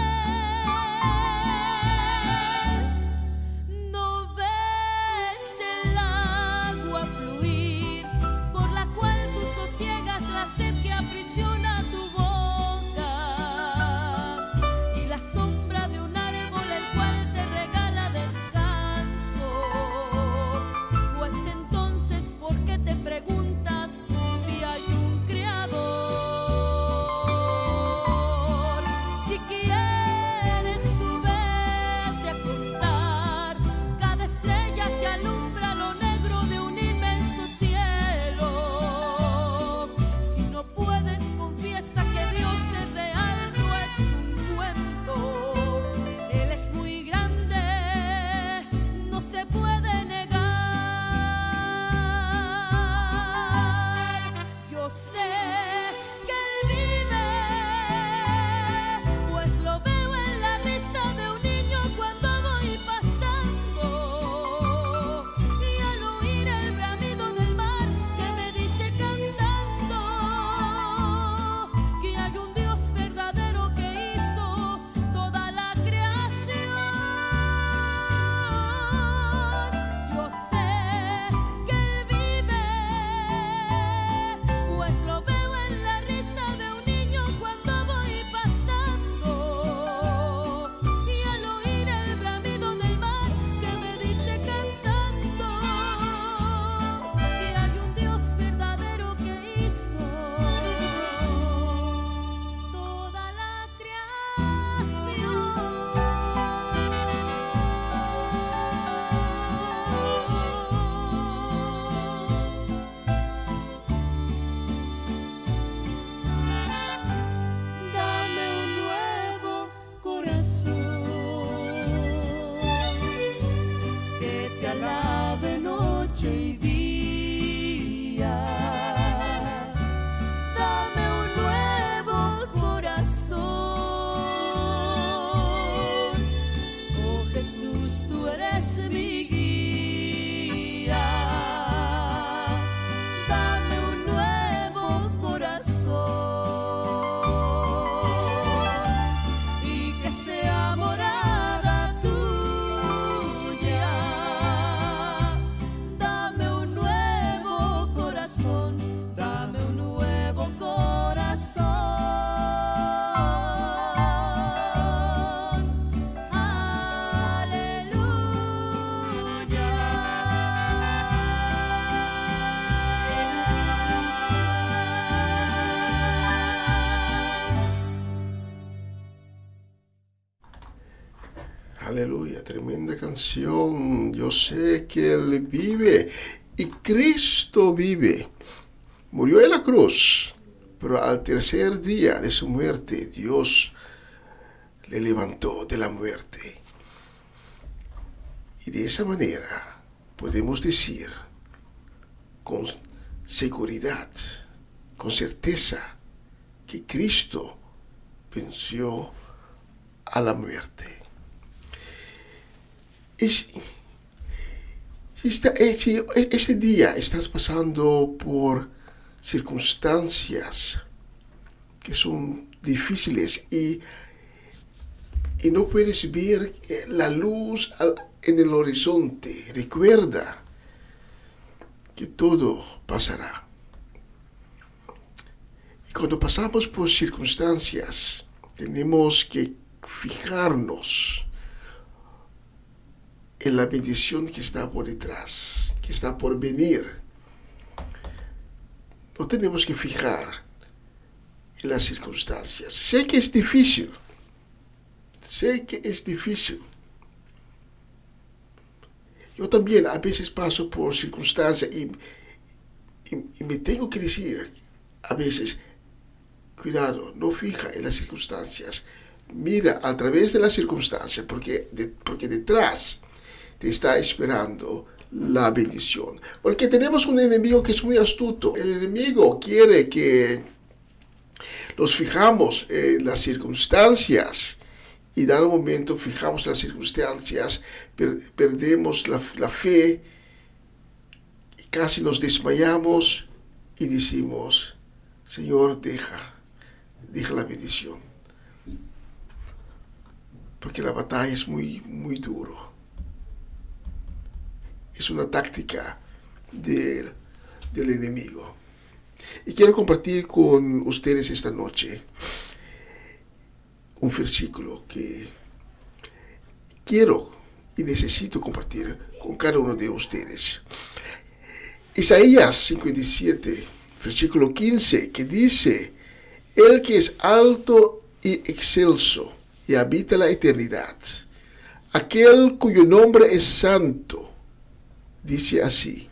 No ves el agua fluir por la cual sosiegas la sed que aprisiona tu boca y la sombra de un árbol el cual te regala descanso. Pues entonces, ¿por qué te preguntas si hay un creador? Si quieres tú vete a contar cada estrella que alumbra lo negro de un inmenso cielo. Puedes, confiesa que Dios es real, no es un cuento. Él es muy grande, no se puede negar. Yo sé que Él vive, pues lo veo en la risa de un niño cuando voy pasando, y al oír el bramido del mar que me dice cantando que hay un Dios verdadero que hizo toda la creación. Yo sé que Él vive, pues lo veo en la risa de un niño cuando voy pasando, y al oír el bramido del mar que me dice cantando que hay un Dios verdadero que hizo toda la creación. Dame un nuevo corazón que te alabe noche y día. Dame un nuevo corazón. Oh Jesús, tú eres mi guía. Dame un nuevo corazón y que sea morada tuya. Dame un tremenda canción. Yo sé que Él vive y Cristo vive. Murió en la cruz, pero al tercer día de su muerte, Dios le levantó de la muerte. Y de esa manera podemos decir con seguridad, con certeza, que Cristo venció a la muerte. Si este día estás pasando por circunstancias que son difíciles y no puedes ver la luz en el horizonte, recuerda que todo pasará. Y cuando pasamos por circunstancias, tenemos que fijarnos en la bendición que está por detrás, que está por venir. No tenemos que fijar en las circunstancias. Sé que es difícil. Yo también a veces paso por circunstancias y me tengo que decir a veces, cuidado, no fija en las circunstancias. Mira a través de las circunstancias, porque detrás te está esperando la bendición. Porque tenemos un enemigo que es muy astuto. El enemigo quiere que nos fijamos en las circunstancias y dado momento fijamos las circunstancias, perdemos la fe y casi nos desmayamos y decimos, Señor, deja la bendición. Porque la batalla es muy, muy duro. Es una táctica del enemigo. Y quiero compartir con ustedes esta noche un versículo que quiero y necesito compartir con cada uno de ustedes. Isaías 57, versículo 15, que dice, el que es alto y excelso y habita la eternidad, aquel cuyo nombre es santo, dice así,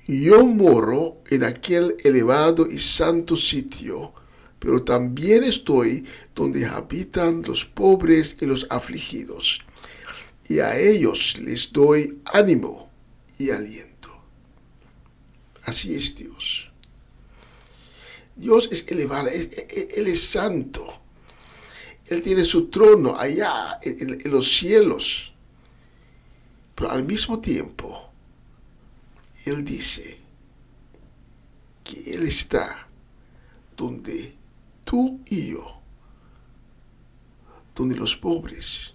yo moro en aquel elevado y santo sitio, pero también estoy donde habitan los pobres y los afligidos, y a ellos les doy ánimo y aliento. Así es Dios. Dios es elevado, Él es santo. Él tiene su trono allá en los cielos. Pero al mismo tiempo, Él dice que Él está donde tú y yo, donde los pobres,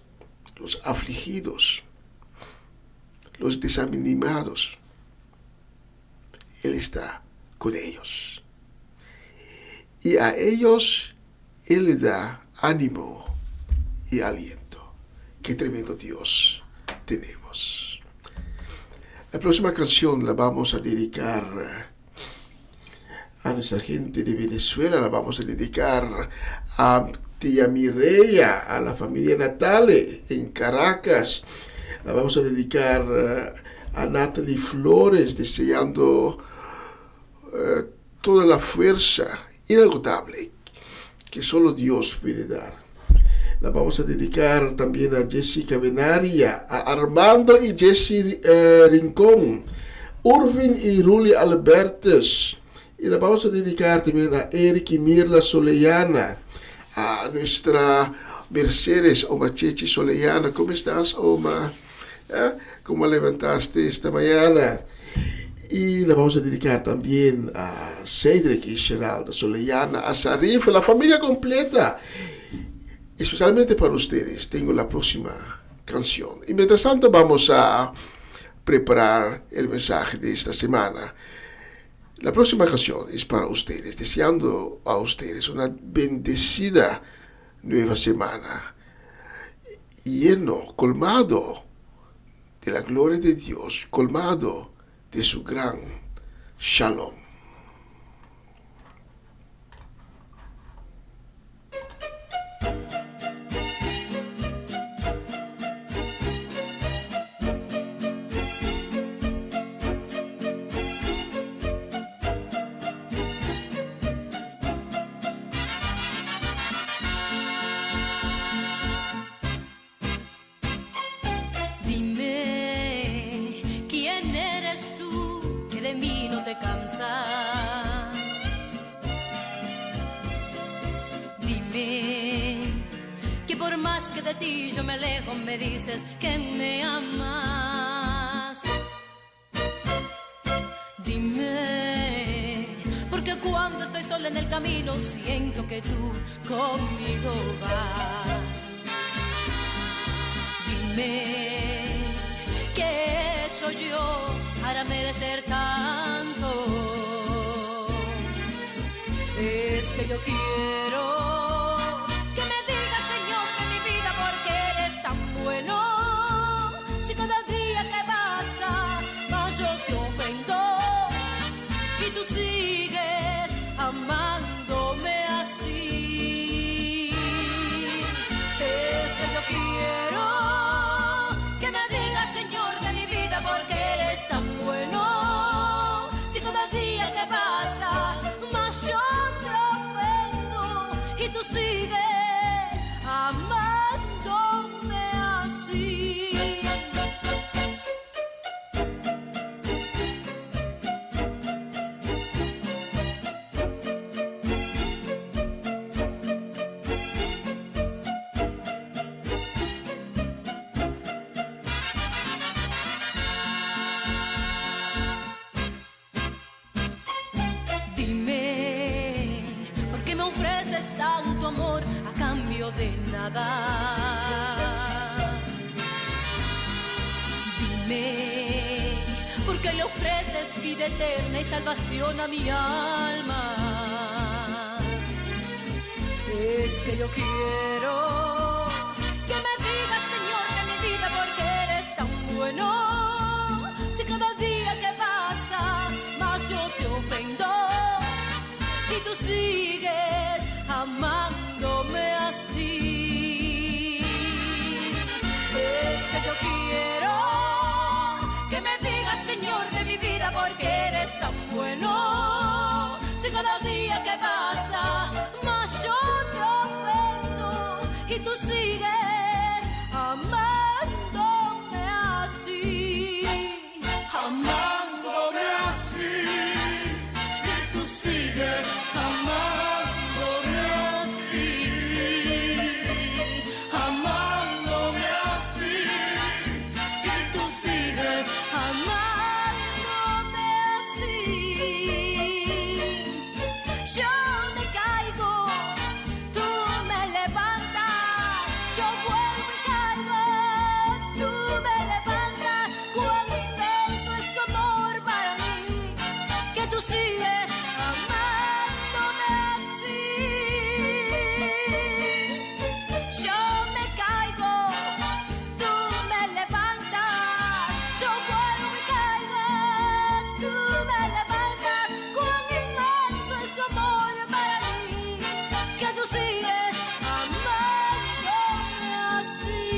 los afligidos, los desanimados, Él está con ellos. Y a ellos Él le da ánimo y aliento. Qué tremendo Dios tenemos. La próxima canción la vamos a dedicar a nuestra gente de Venezuela, la vamos a dedicar a tía Mireya, a la familia Natale en Caracas, la vamos a dedicar a Natalie Flores, deseando toda la fuerza inagotable que solo Dios puede dar. La vamos a dedicar también a Jessica Benaria, a Armando y Jessy Rincón, Urvin y Ruli Albertes. Y la vamos a dedicar también a Eric y Mirla Soleyana, a nuestra Mercedes Oma Chechi Soleyana. ¿Cómo estás, Oma? ¿Cómo levantaste esta mañana? Y la vamos a dedicar también a Cedric y Geraldo Soleyana, a Sarif, la familia completa. Especialmente para ustedes tengo la próxima canción. Y mientras tanto vamos a preparar el mensaje de esta semana. La próxima canción es para ustedes, deseando a ustedes una bendecida nueva semana, lleno, colmado de la gloria de Dios, colmado de su gran shalom. Dime, ¿quién eres tú que de mí no te cansas? Dime, que por más que de ti yo me alejo, me dices que me amas. Dime, porque cuando estoy sola en el camino siento que tú conmigo vas. Dime, ¿qué he hecho yo para merecer tanto? Es que yo quiero que me digas, Señor, de mi vida, porque eres tan bueno. Si cada día que pasa más yo te ofendo y tú sigues amándome así. Es que yo quiero que me digas, Señor, de mi vida, porque eres tan bueno. Si cada día que pasa más yo te ofendo y tú sigues amándome así. Dime, ¿por qué me ofreces tanto amor a cambio de nada? Dime, ¿por qué le ofreces vida eterna y salvación a mi alma? Es que yo quiero que me digas, Señor, de mi vida, porque eres tan bueno. Si cada día que pasa más yo te ofendo y tú sigues amándome así. Es que yo quiero que me digas, Señor, de mi vida, porque eres tan bueno. Si cada día que pasa más yo te ofendo y tú sigues amándome así. Amándome así y tú sigues amándome así, amándome así y tú sigues amándome así. Yo me caigo, tú me levantas, yo vuelvo y caigo, tú me levantas. Cuán inmenso es tu amor para mí, que tú sigues amándome así. Yo me caigo, tú me levantas, yo vuelvo y caigo, tú me levantas. Cuán inmenso es tu amor para mí, que tú sigues amándome así.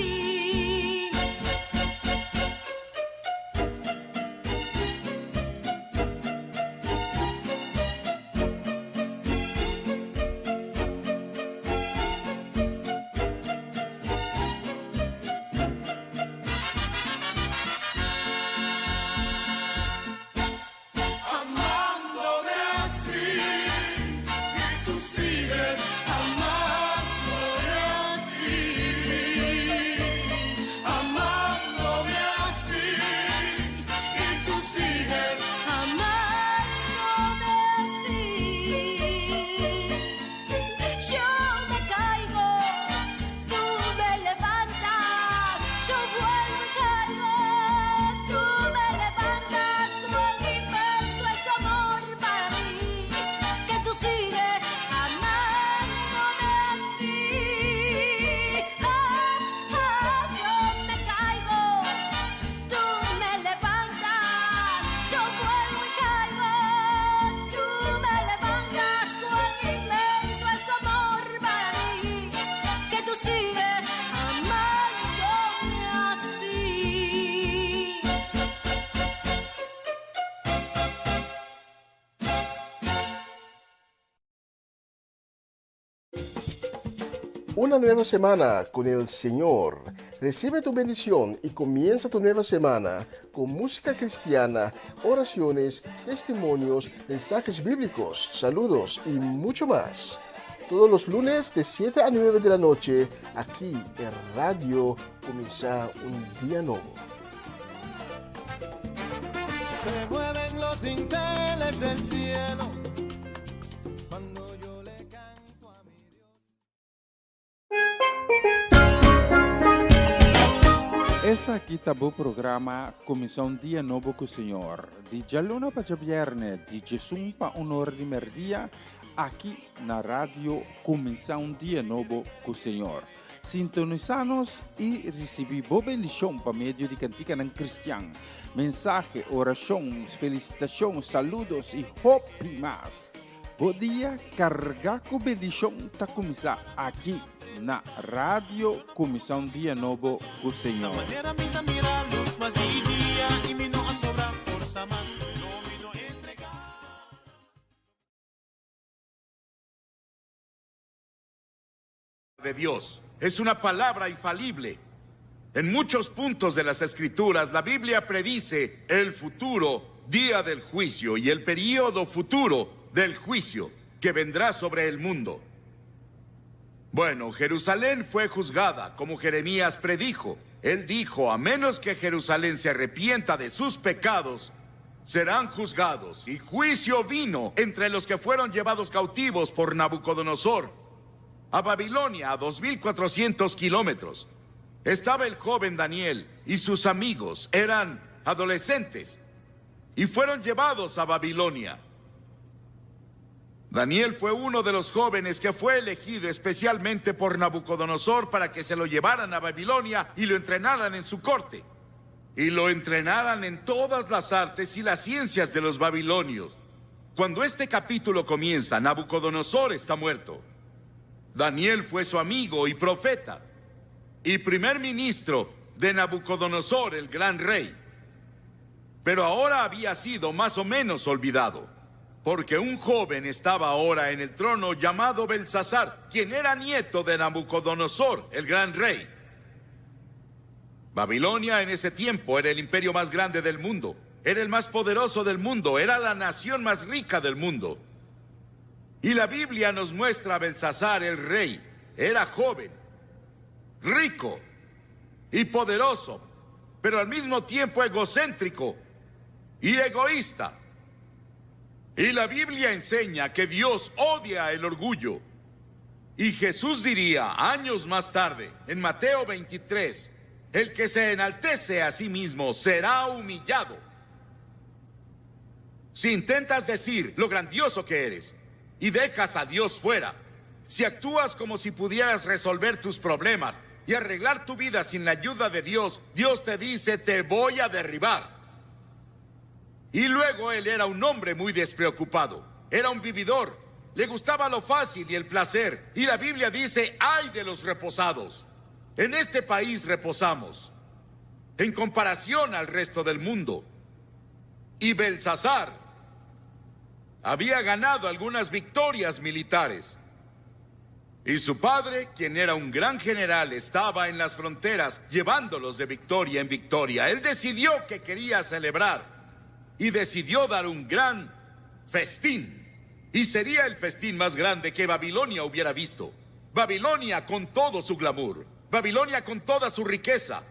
Amándome así y tú sigues amándome así, amándome así y tú sigues amándome así. Yo me caigo, tú me levantas, yo vuelvo y caigo, tú me levantas. Cuán inmenso es tu amor para mí, que tú sigues amándome así. Yo me caigo, tú me levantas, yo vuelvo y caigo, tú me levantas. Cuán inmenso es tu amor para mí, que tú sigues amándome así. Una nueva semana con el Señor. Recibe tu bendición y comienza tu nueva semana con música cristiana, oraciones, testimonios, mensajes bíblicos, saludos y mucho más. Todos los lunes de 7 a 9 de la noche, aquí en Radio Comienza un Día Nuevo. Se mueven los dinteles del cielo cuando yo le canto a mi Dios. Essa aqui tá o programa Comissão Dia Novo com o Senhor. De Jaluna para Viernes, de Jesus para Honor de Merdia, aqui na rádio Comissão Dia Novo com o Senhor. Sintonizanos e recebi boa bendição para meio de cantica ng Cristian. Mensagem, oração, felicitação, saludos e hope mais. Bom dia, carga com bendição tá começar aqui na rádio Comissão Dia Novo com o Senhor. Maneira minha mira luz, mas de dia e me não sobra força, mas não me não entregar. De Dios. Es una palabra infalible. En muchos puntos de las Escrituras, la Biblia predice el futuro día del juicio y el período futuro del juicio que vendrá sobre el mundo. Bueno, Jerusalén fue juzgada, como Jeremías predijo. Él dijo, a menos que Jerusalén se arrepienta de sus pecados, serán juzgados. Y juicio vino entre los que fueron llevados cautivos por Nabucodonosor a Babilonia, a 2.400 kilómetros. Estaba el joven Daniel y sus amigos, eran adolescentes, y fueron llevados a Babilonia. Daniel fue uno de los jóvenes que fue elegido especialmente por Nabucodonosor para que se lo llevaran a Babilonia y lo entrenaran en su corte. Y lo entrenaran en todas las artes y las ciencias de los babilonios. Cuando este capítulo comienza, Nabucodonosor está muerto. Daniel fue su amigo y profeta, y primer ministro de Nabucodonosor, el gran rey. Pero ahora había sido más o menos olvidado, porque un joven estaba ahora en el trono llamado Belsasar, quien era nieto de Nabucodonosor, el gran rey. Babilonia en ese tiempo era el imperio más grande del mundo, era el más poderoso del mundo, era la nación más rica del mundo. Y la Biblia nos muestra a Belsasar, el rey. Era joven, rico y poderoso, pero al mismo tiempo egocéntrico y egoísta. Y la Biblia enseña que Dios odia el orgullo. Y Jesús diría años más tarde, en Mateo 23, el que se enaltece a sí mismo será humillado. Si intentas decir lo grandioso que eres, y dejas a Dios fuera, si actúas como si pudieras resolver tus problemas y arreglar tu vida sin la ayuda de Dios, Dios te dice, te voy a derribar. Y luego él era un hombre muy despreocupado, era un vividor, le gustaba lo fácil y el placer, y la Biblia dice, ¡ay de los reposados! En este país reposamos, en comparación al resto del mundo. Y Belsasar había ganado algunas victorias militares. Y su padre, quien era un gran general, estaba en las fronteras llevándolos de victoria en victoria. Él decidió que quería celebrar y decidió dar un gran festín. Y sería el festín más grande que Babilonia hubiera visto. Babilonia con todo su glamour, Babilonia con toda su riqueza,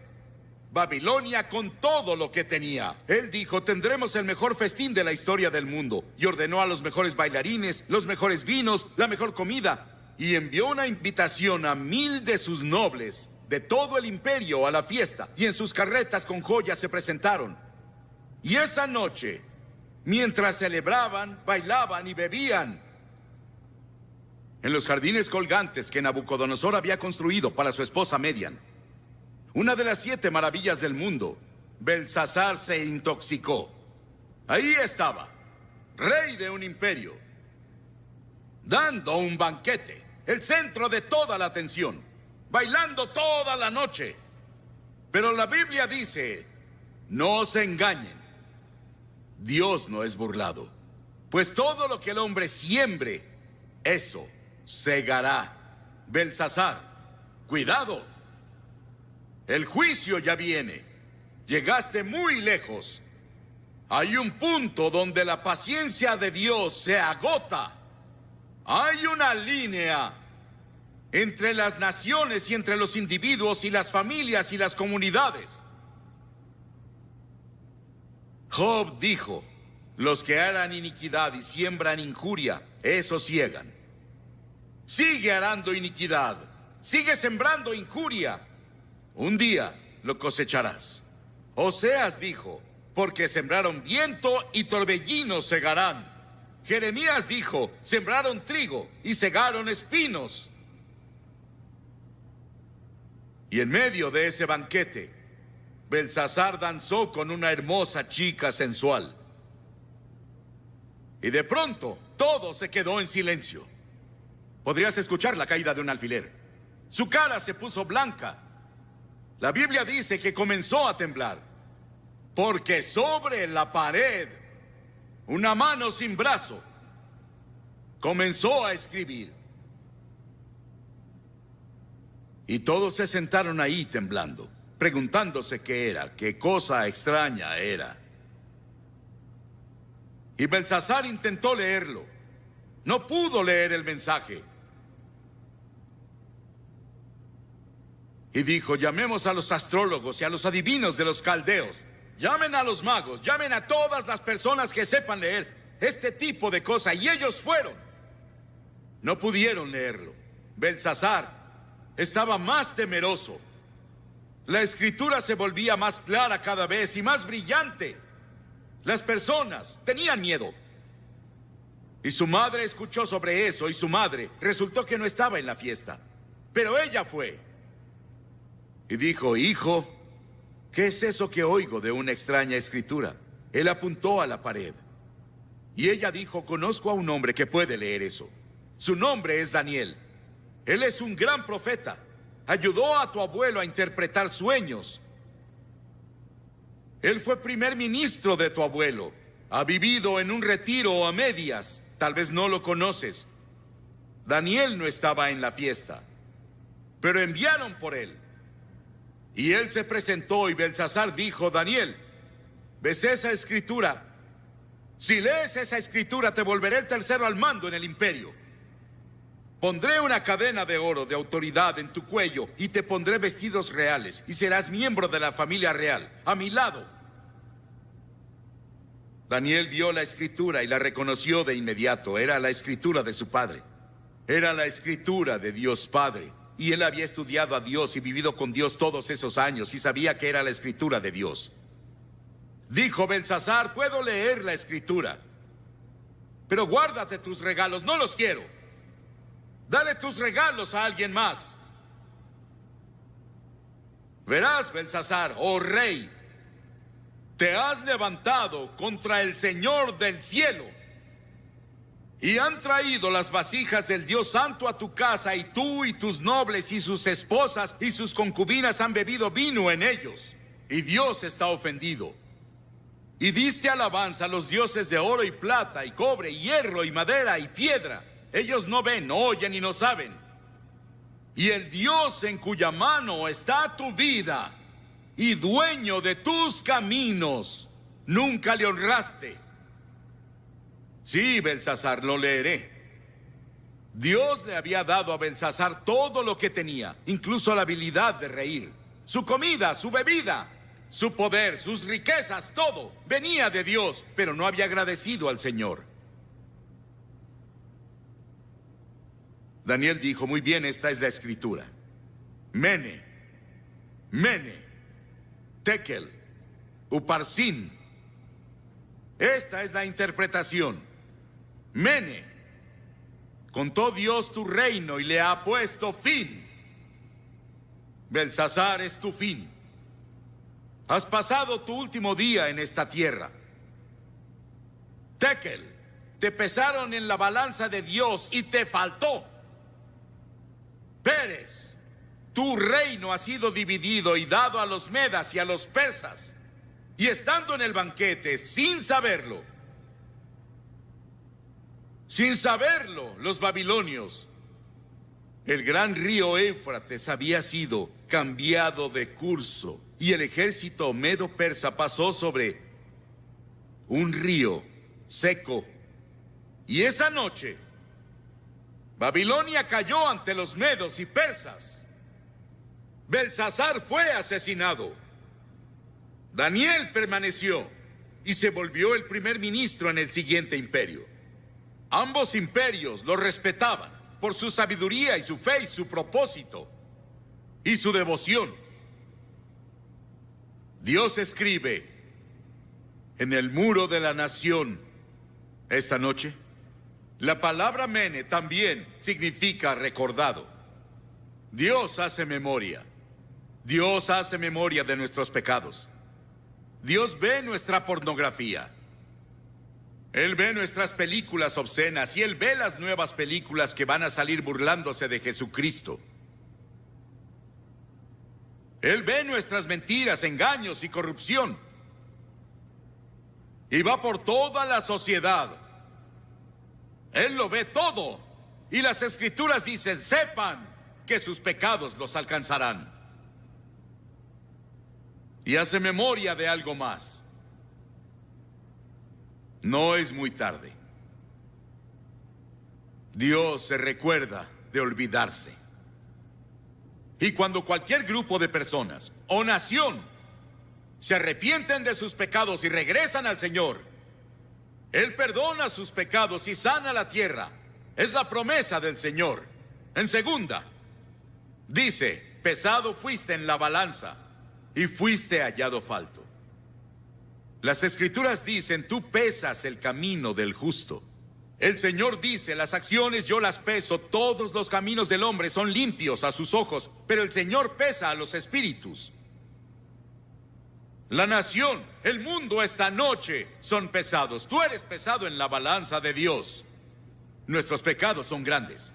Babilonia con todo lo que tenía. Él dijo, tendremos el mejor festín de la historia del mundo. Y ordenó a los mejores bailarines, los mejores vinos, la mejor comida. Y envió una invitación a 1000 de sus nobles, de todo el imperio, a la fiesta. Y en sus carretas con joyas se presentaron. Y esa noche, mientras celebraban, bailaban y bebían, en los jardines colgantes que Nabucodonosor había construido para su esposa Median, una de las 7 maravillas del mundo, Belsasar se intoxicó. Ahí estaba, rey de un imperio, dando un banquete, el centro de toda la atención, bailando toda la noche. Pero la Biblia dice, no se engañen, Dios no es burlado, pues todo lo que el hombre siembre, eso segará. Belsasar, cuidado. El juicio ya viene. Llegaste muy lejos. Hay un punto donde la paciencia de Dios se agota. Hay una línea entre las naciones y entre los individuos y las familias y las comunidades. Job dijo: los que harán iniquidad y siembran injuria, esos ciegan. Sigue arando iniquidad, sigue sembrando injuria. Un día lo cosecharás. Oseas dijo: porque sembraron viento y torbellino segarán. Jeremías dijo: sembraron trigo y segaron espinos. Y en medio de ese banquete, Belsasar danzó con una hermosa chica sensual. Y de pronto, todo se quedó en silencio. Podrías escuchar la caída de un alfiler. Su cara se puso blanca. La Biblia dice que comenzó a temblar, porque sobre la pared, una mano sin brazo comenzó a escribir. Y todos se sentaron ahí temblando, preguntándose qué era, qué cosa extraña era. Y Belsasar intentó leerlo. No pudo leer el mensaje. Y dijo: llamemos a los astrólogos y a los adivinos de los caldeos. Llamen a los magos, llamen a todas las personas que sepan leer este tipo de cosas. Y ellos fueron. No pudieron leerlo. Belsasar estaba más temeroso. La escritura se volvía más clara cada vez y más brillante. Las personas tenían miedo. Y su madre escuchó sobre eso, y su madre resultó que no estaba en la fiesta. Pero ella fue. Y dijo: hijo, ¿qué es eso que oigo de una extraña escritura? Él apuntó a la pared. Y ella dijo: conozco a un hombre que puede leer eso. Su nombre es Daniel. Él es un gran profeta. Ayudó a tu abuelo a interpretar sueños. Él fue primer ministro de tu abuelo. Ha vivido en un retiro a medias. Tal vez no lo conoces. Daniel no estaba en la fiesta, pero enviaron por él. Y él se presentó y Belsasar dijo: Daniel, ¿ves esa escritura? Si lees esa escritura, te volveré el tercero al mando en el imperio. Pondré una cadena de oro de autoridad en tu cuello y te pondré vestidos reales y serás miembro de la familia real, a mi lado. Daniel vio la escritura y la reconoció de inmediato. Era la escritura de su padre. Era la escritura de Dios Padre. Y él había estudiado a Dios y vivido con Dios todos esos años y sabía que era la escritura de Dios. Dijo Belsasar: puedo leer la escritura, pero guárdate tus regalos, no los quiero. Dale tus regalos a alguien más. Verás, Belsasar, oh rey, te has levantado contra el Señor del cielo y han traído las vasijas del Dios Santo a tu casa, y tú y tus nobles y sus esposas y sus concubinas han bebido vino en ellos, y Dios está ofendido. Y diste alabanza a los dioses de oro y plata y cobre y hierro y madera y piedra. Ellos no ven, no oyen y no saben. Y el Dios en cuya mano está tu vida y dueño de tus caminos, nunca le honraste. Sí, Belsasar, lo leeré. Dios le había dado a Belsasar todo lo que tenía, incluso la habilidad de reír. Su comida, su bebida, su poder, sus riquezas, todo venía de Dios, pero no había agradecido al Señor. Daniel dijo: muy bien, esta es la escritura. Mene, Tekel, Uparsin. Esta es la interpretación. Mene, contó Dios tu reino y le ha puesto fin. Belsasar es tu fin. Has pasado tu último día en esta tierra. Tekel, te pesaron en la balanza de Dios y te faltó. Pérez, tu reino ha sido dividido y dado a los medas y a los persas. Y estando en el banquete, sin saberlo, los babilonios El gran río Éufrates había sido cambiado de curso y el ejército medo-persa pasó sobre un río seco. Y esa noche, Babilonia cayó ante los medos y persas. Belsasar fue asesinado. Daniel permaneció y se volvió el primer ministro en el siguiente imperio. Ambos imperios lo respetaban por su sabiduría y su fe y su propósito y su devoción. Dios escribe en el muro de la nación esta noche. La palabra mene también significa recordado. Dios hace memoria. Dios hace memoria de nuestros pecados. Dios ve nuestra pornografía. Él ve nuestras películas obscenas y Él ve las nuevas películas que van a salir burlándose de Jesucristo. Él ve nuestras mentiras, engaños y corrupción. Y va por toda la sociedad. Él lo ve todo. Y las Escrituras dicen, sepan que sus pecados los alcanzarán. Y hace memoria de algo más. No es muy tarde. Dios se recuerda de olvidarse. Y cuando cualquier grupo de personas o nación se arrepienten de sus pecados y regresan al Señor, Él perdona sus pecados y sana la tierra. Es la promesa del Señor. En segunda, dice, pesado fuiste en la balanza y fuiste hallado falto. Las Escrituras dicen, tú pesas el camino del justo. El Señor dice, las acciones yo las peso, todos los caminos del hombre son limpios a sus ojos, pero el Señor pesa a los espíritus. La nación, el mundo esta noche son pesados. Tú eres pesado en la balanza de Dios. Nuestros pecados son grandes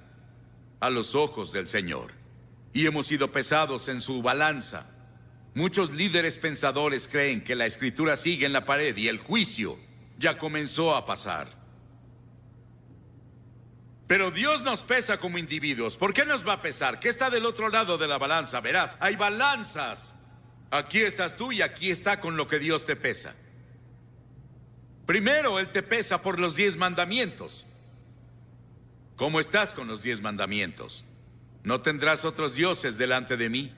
a los ojos del Señor y hemos sido pesados en su balanza. Muchos líderes pensadores creen que la Escritura sigue en la pared y el juicio ya comenzó a pasar. Pero Dios nos pesa como individuos. ¿Por qué nos va a pesar? ¿Qué está del otro lado de la balanza? Verás, hay balanzas. Aquí estás tú y aquí está con lo que Dios te pesa. Primero, Él te pesa por los 10 mandamientos. ¿Cómo estás con los 10 mandamientos? No tendrás otros dioses delante de mí.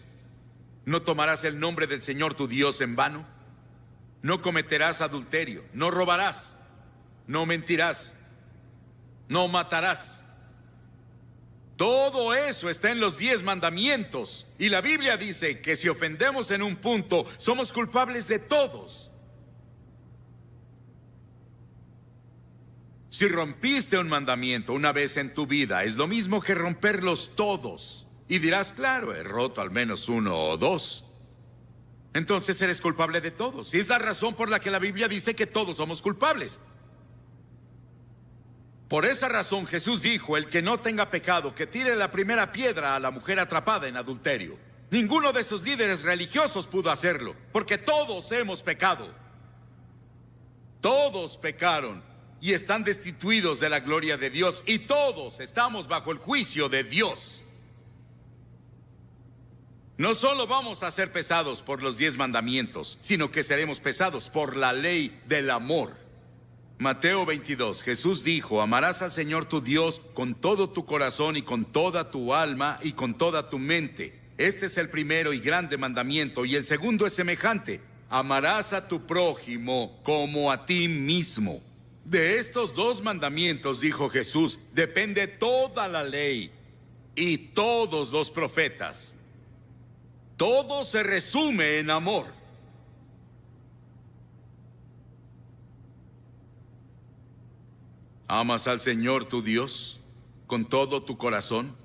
No tomarás el nombre del Señor tu Dios en vano. No cometerás adulterio. No robarás. No mentirás. No matarás. Todo eso está en los 10 mandamientos. Y la Biblia dice que si ofendemos en un punto, somos culpables de todos. Si rompiste un mandamiento una vez en tu vida, es lo mismo que romperlos todos. Y dirás, claro, he roto al menos 1 o 2. Entonces eres culpable de todos. Y es la razón por la que la Biblia dice que todos somos culpables. Por esa razón Jesús dijo, el que no tenga pecado, que tire la primera piedra a la mujer atrapada en adulterio. Ninguno de esos líderes religiosos pudo hacerlo, porque todos hemos pecado. Todos pecaron y están destituidos de la gloria de Dios, y todos estamos bajo el juicio de Dios. No solo vamos a ser pesados por los 10 mandamientos, sino que seremos pesados por la ley del amor. Mateo 22, Jesús dijo, amarás al Señor tu Dios con todo tu corazón y con toda tu alma y con toda tu mente. Este es el primero y grande mandamiento, y el segundo es semejante. Amarás a tu prójimo como a ti mismo. De estos 2 mandamientos, dijo Jesús, depende toda la ley y todos los profetas. Todo se resume en amor. ¿Amas al Señor tu Dios con todo tu corazón,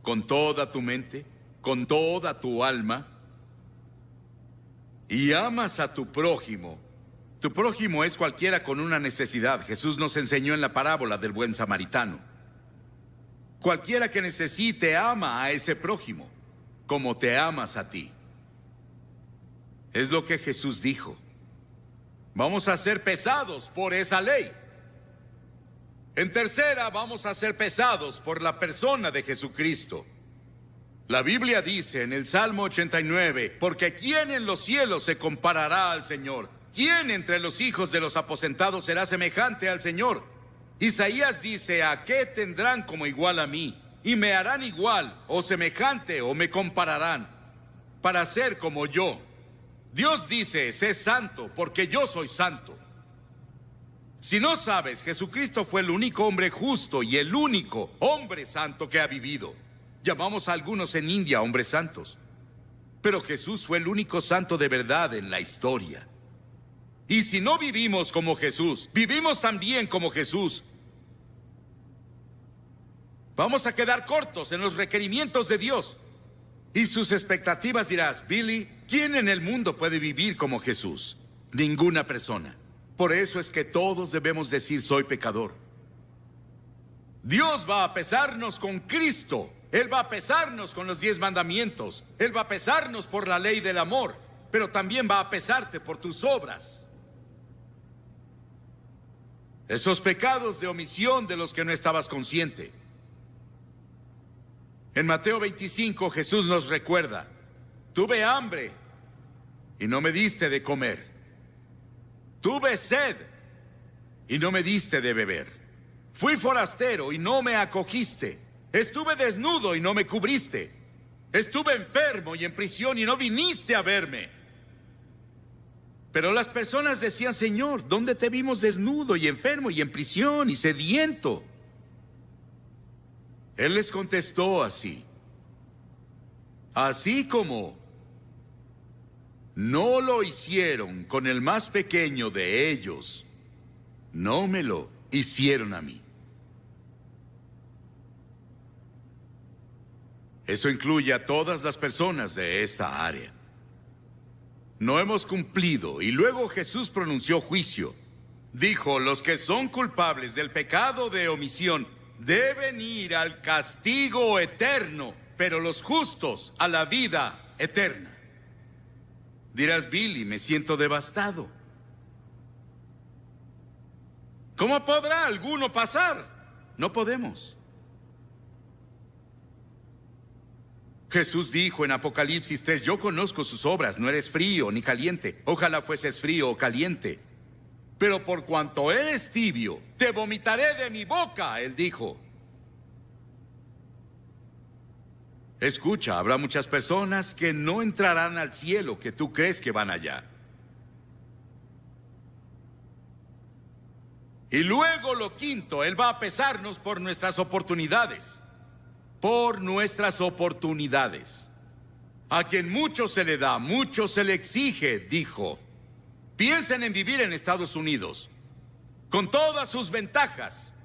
con toda tu mente, con toda tu alma? Y amas a tu prójimo. Tu prójimo es cualquiera con una necesidad. Jesús nos enseñó en la parábola del buen samaritano. Cualquiera que necesite ama a ese prójimo como te amas a ti. Es lo que Jesús dijo. Vamos a ser pesados por esa ley. En tercera, vamos a ser pesados por la persona de Jesucristo. La Biblia dice en el Salmo 89, porque ¿quién en los cielos se comparará al Señor? ¿Quién entre los hijos de los aposentados será semejante al Señor? Isaías dice, ¿a qué tendrán como igual a mí? Y me harán igual, o semejante, o me compararán, para ser como yo. Dios dice, sé santo, porque yo soy santo. Si no sabes, Jesucristo fue el único hombre justo y el único hombre santo que ha vivido. Llamamos a algunos en India hombres santos, pero Jesús fue el único santo de verdad en la historia. Y si no vivimos como Jesús, vivimos también como Jesús, vamos a quedar cortos en los requerimientos de Dios. Y sus expectativas dirás, Billy, ¿quién en el mundo puede vivir como Jesús? Ninguna persona. Por eso es que todos debemos decir, soy pecador. Dios va a pesarnos con Cristo. Él va a pesarnos con los 10 mandamientos. Él va a pesarnos por la ley del amor, pero también va a pesarte por tus obras. Esos pecados de omisión de los que no estabas consciente. En Mateo 25 Jesús nos recuerda, tuve hambre y no me diste de comer. Tuve sed y no me diste de beber. Fui forastero y no me acogiste. Estuve desnudo y no me cubriste. Estuve enfermo y en prisión y no viniste a verme. Pero las personas decían, Señor, ¿dónde te vimos desnudo y enfermo y en prisión y sediento? Él les contestó así. Así como no lo hicieron con el más pequeño de ellos, no me lo hicieron a mí. Eso incluye a todas las personas de esta área. No hemos cumplido, y luego Jesús pronunció juicio. Dijo, los que son culpables del pecado de omisión deben ir al castigo eterno, pero los justos a la vida eterna. Dirás, Billy, me siento devastado. ¿Cómo podrá alguno pasar? No podemos. Jesús dijo en Apocalipsis 3, yo conozco sus obras, no eres frío ni caliente. Ojalá fueses frío o caliente. Pero por cuanto eres tibio, te vomitaré de mi boca, él dijo. Escucha, habrá muchas personas que no entrarán al cielo, que tú crees que van allá. Y luego lo quinto, él va a pesarnos por nuestras oportunidades. Por nuestras oportunidades. A quien mucho se le da, mucho se le exige, dijo. Piensen en vivir en Estados Unidos, con todas sus ventajas.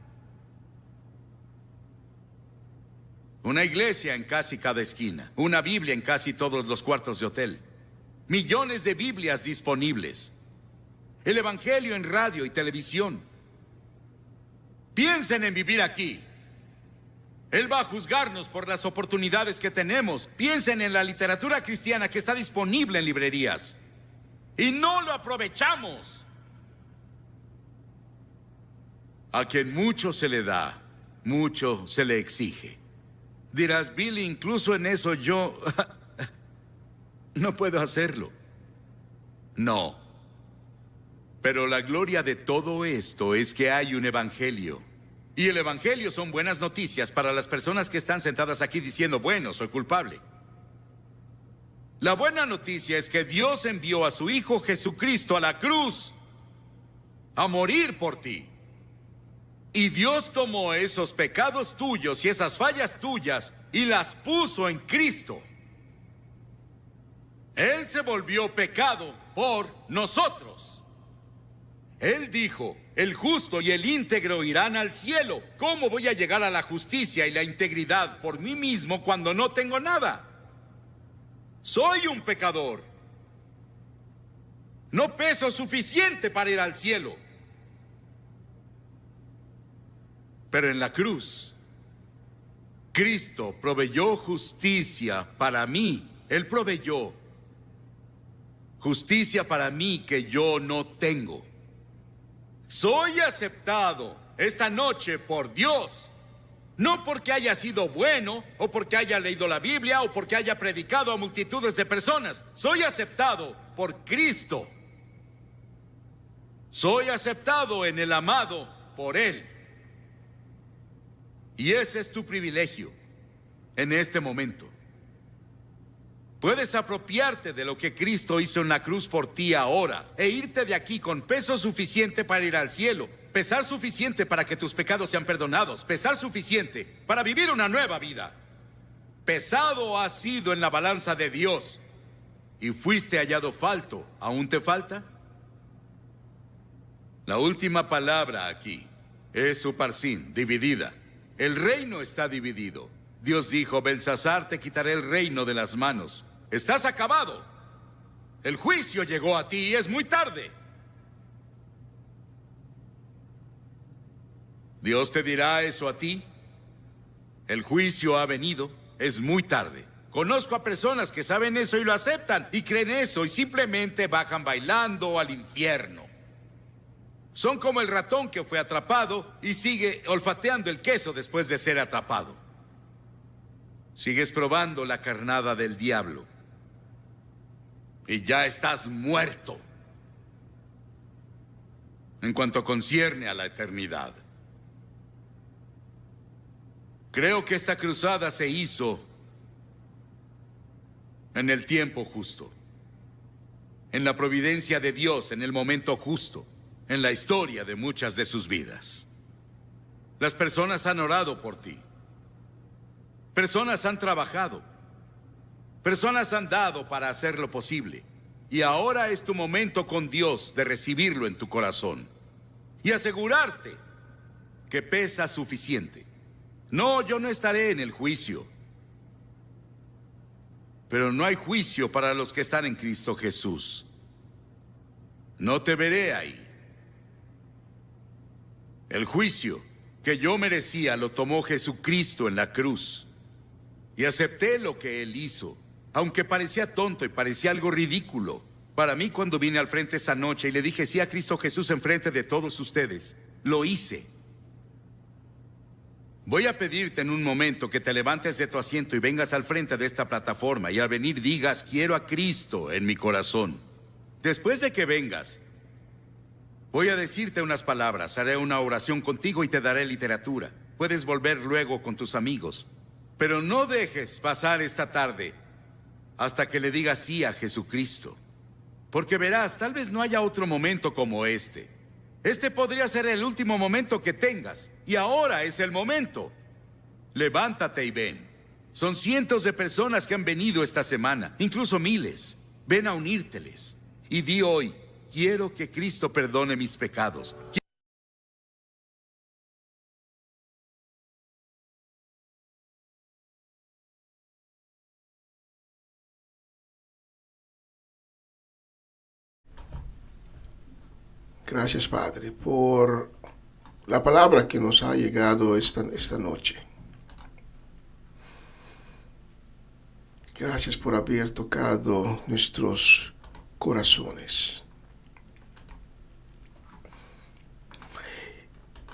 Una iglesia en casi cada esquina, una Biblia en casi todos los cuartos de hotel, millones de Biblias disponibles, el Evangelio en radio y televisión. Piensen en vivir aquí. Él va a juzgarnos por las oportunidades que tenemos. Piensen en la literatura cristiana que está disponible en librerías. Y no lo aprovechamos. A quien mucho se le da, mucho se le exige. Dirás, Billy, incluso en eso yo no puedo hacerlo. No. Pero la gloria de todo esto es que hay un evangelio. Y el evangelio son buenas noticias para las personas que están sentadas aquí diciendo, bueno, soy culpable. La buena noticia es que Dios envió a su Hijo Jesucristo a la cruz a morir por ti. Y Dios tomó esos pecados tuyos y esas fallas tuyas y las puso en Cristo. Él se volvió pecado por nosotros. Él dijo, el justo y el íntegro irán al cielo. ¿Cómo voy a llegar a la justicia y la integridad por mí mismo cuando no tengo nada? Soy un pecador. No peso suficiente para ir al cielo. Pero en la cruz, Cristo proveyó justicia para mí. Él proveyó justicia para mí que yo no tengo. Soy aceptado esta noche por Dios, No porque haya sido bueno, o porque haya leído la Biblia, o porque haya predicado a multitudes de personas. Soy aceptado por Cristo. Soy aceptado en el amado por Él. Y ese es tu privilegio en este momento. Puedes apropiarte de lo que Cristo hizo en la cruz por ti ahora e irte de aquí con peso suficiente para ir al cielo, pesar suficiente para que tus pecados sean perdonados, pesar suficiente para vivir una nueva vida. Pesado has sido en la balanza de Dios y fuiste hallado falto. ¿Aún te falta? La última palabra aquí es Uparsin, dividida. El reino está dividido. Dios dijo: Belsasar, te quitaré el reino de las manos. Estás acabado. El juicio llegó a ti y es muy tarde. Dios te dirá eso a ti. El juicio ha venido. Es muy tarde. Conozco a personas que saben eso y lo aceptan y creen eso y simplemente bajan bailando al infierno. Son como el ratón que fue atrapado y sigue olfateando el queso después de ser atrapado. Sigues probando la carnada del diablo. Y ya estás muerto. En cuanto concierne a la eternidad. Creo que esta cruzada se hizo en el tiempo justo. En la providencia de Dios, en el momento justo. En la historia de muchas de sus vidas. Las personas han orado por ti. Personas han trabajado. Personas han dado para hacer lo posible. Y ahora es tu momento con Dios de recibirlo en tu corazón. Y asegurarte que pesa suficiente. No, yo no estaré en el juicio. Pero no hay juicio para los que están en Cristo Jesús. No te veré ahí. El juicio que yo merecía lo tomó Jesucristo en la cruz. Y acepté lo que Él hizo, aunque parecía tonto y parecía algo ridículo. Para mí, cuando vine al frente esa noche y le dije sí a Cristo Jesús en frente de todos ustedes, lo hice. Voy a pedirte en un momento que te levantes de tu asiento y vengas al frente de esta plataforma y al venir digas: quiero a Cristo en mi corazón. Después de que vengas, voy a decirte unas palabras, haré una oración contigo y te daré literatura. Puedes volver luego con tus amigos. Pero no dejes pasar esta tarde hasta que le digas sí a Jesucristo. Porque verás, tal vez no haya otro momento como este. Este podría ser el último momento que tengas. Y ahora es el momento. Levántate y ven. Son cientos de personas que han venido esta semana, incluso miles. Ven a unírteles. Y di hoy: quiero que Cristo perdone mis pecados. Gracias, Padre, por la palabra que nos ha llegado esta noche. Gracias por haber tocado nuestros corazones.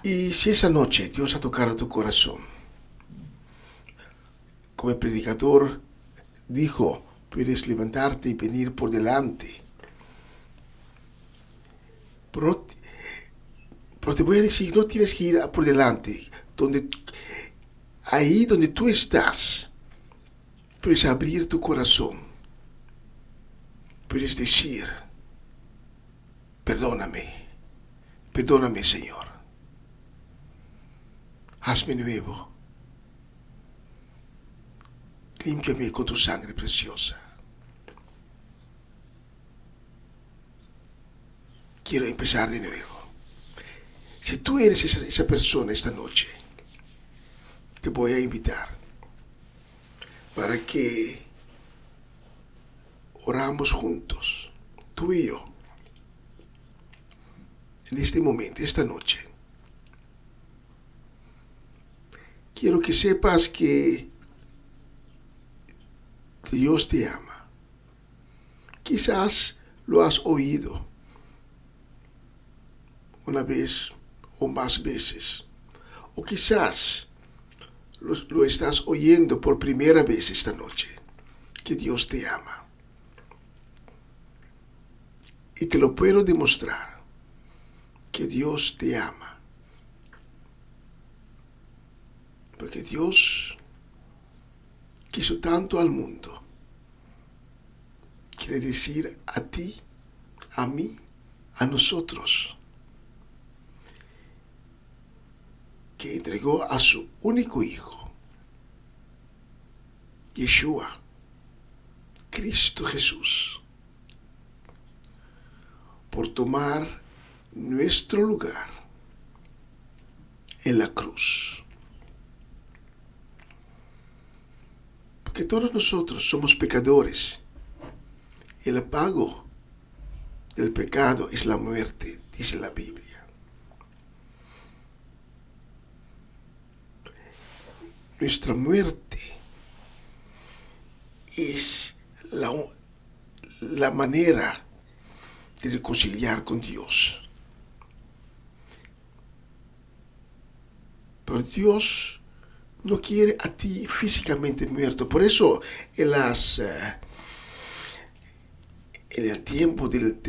Y si esa noche Dios ha tocado tu corazón, como el predicador dijo, puedes levantarte y venir por delante. Pero te voy a decir, no tienes que ir por delante. Ahí donde tú estás, puedes abrir tu corazón. Puedes decir: perdóname, perdóname, Señor. Hazme nuevo. Límpiame con tu sangre preciosa. Quiero empezar de nuevo. Si tú eres esa persona esta noche, te voy a invitar para que oramos juntos, tú y yo, en este momento, esta noche. Quiero que sepas que Dios te ama. Quizás lo has oído una vez o más veces, o quizás lo estás oyendo por primera vez esta noche, que Dios te ama. Y te lo puedo demostrar, que Dios te ama. Porque Dios quiso tanto al mundo. Quiere decir a ti, a mí, a nosotros, que entregó a su único Hijo, Yeshua, Cristo Jesús, por tomar nuestro lugar en la cruz. Porque todos nosotros somos pecadores. El pago del pecado es la muerte, dice la Biblia. Nuestra muerte es la manera de reconciliar con Dios. Pero Dios no quiere a ti físicamente muerto. Por eso en el tiempo del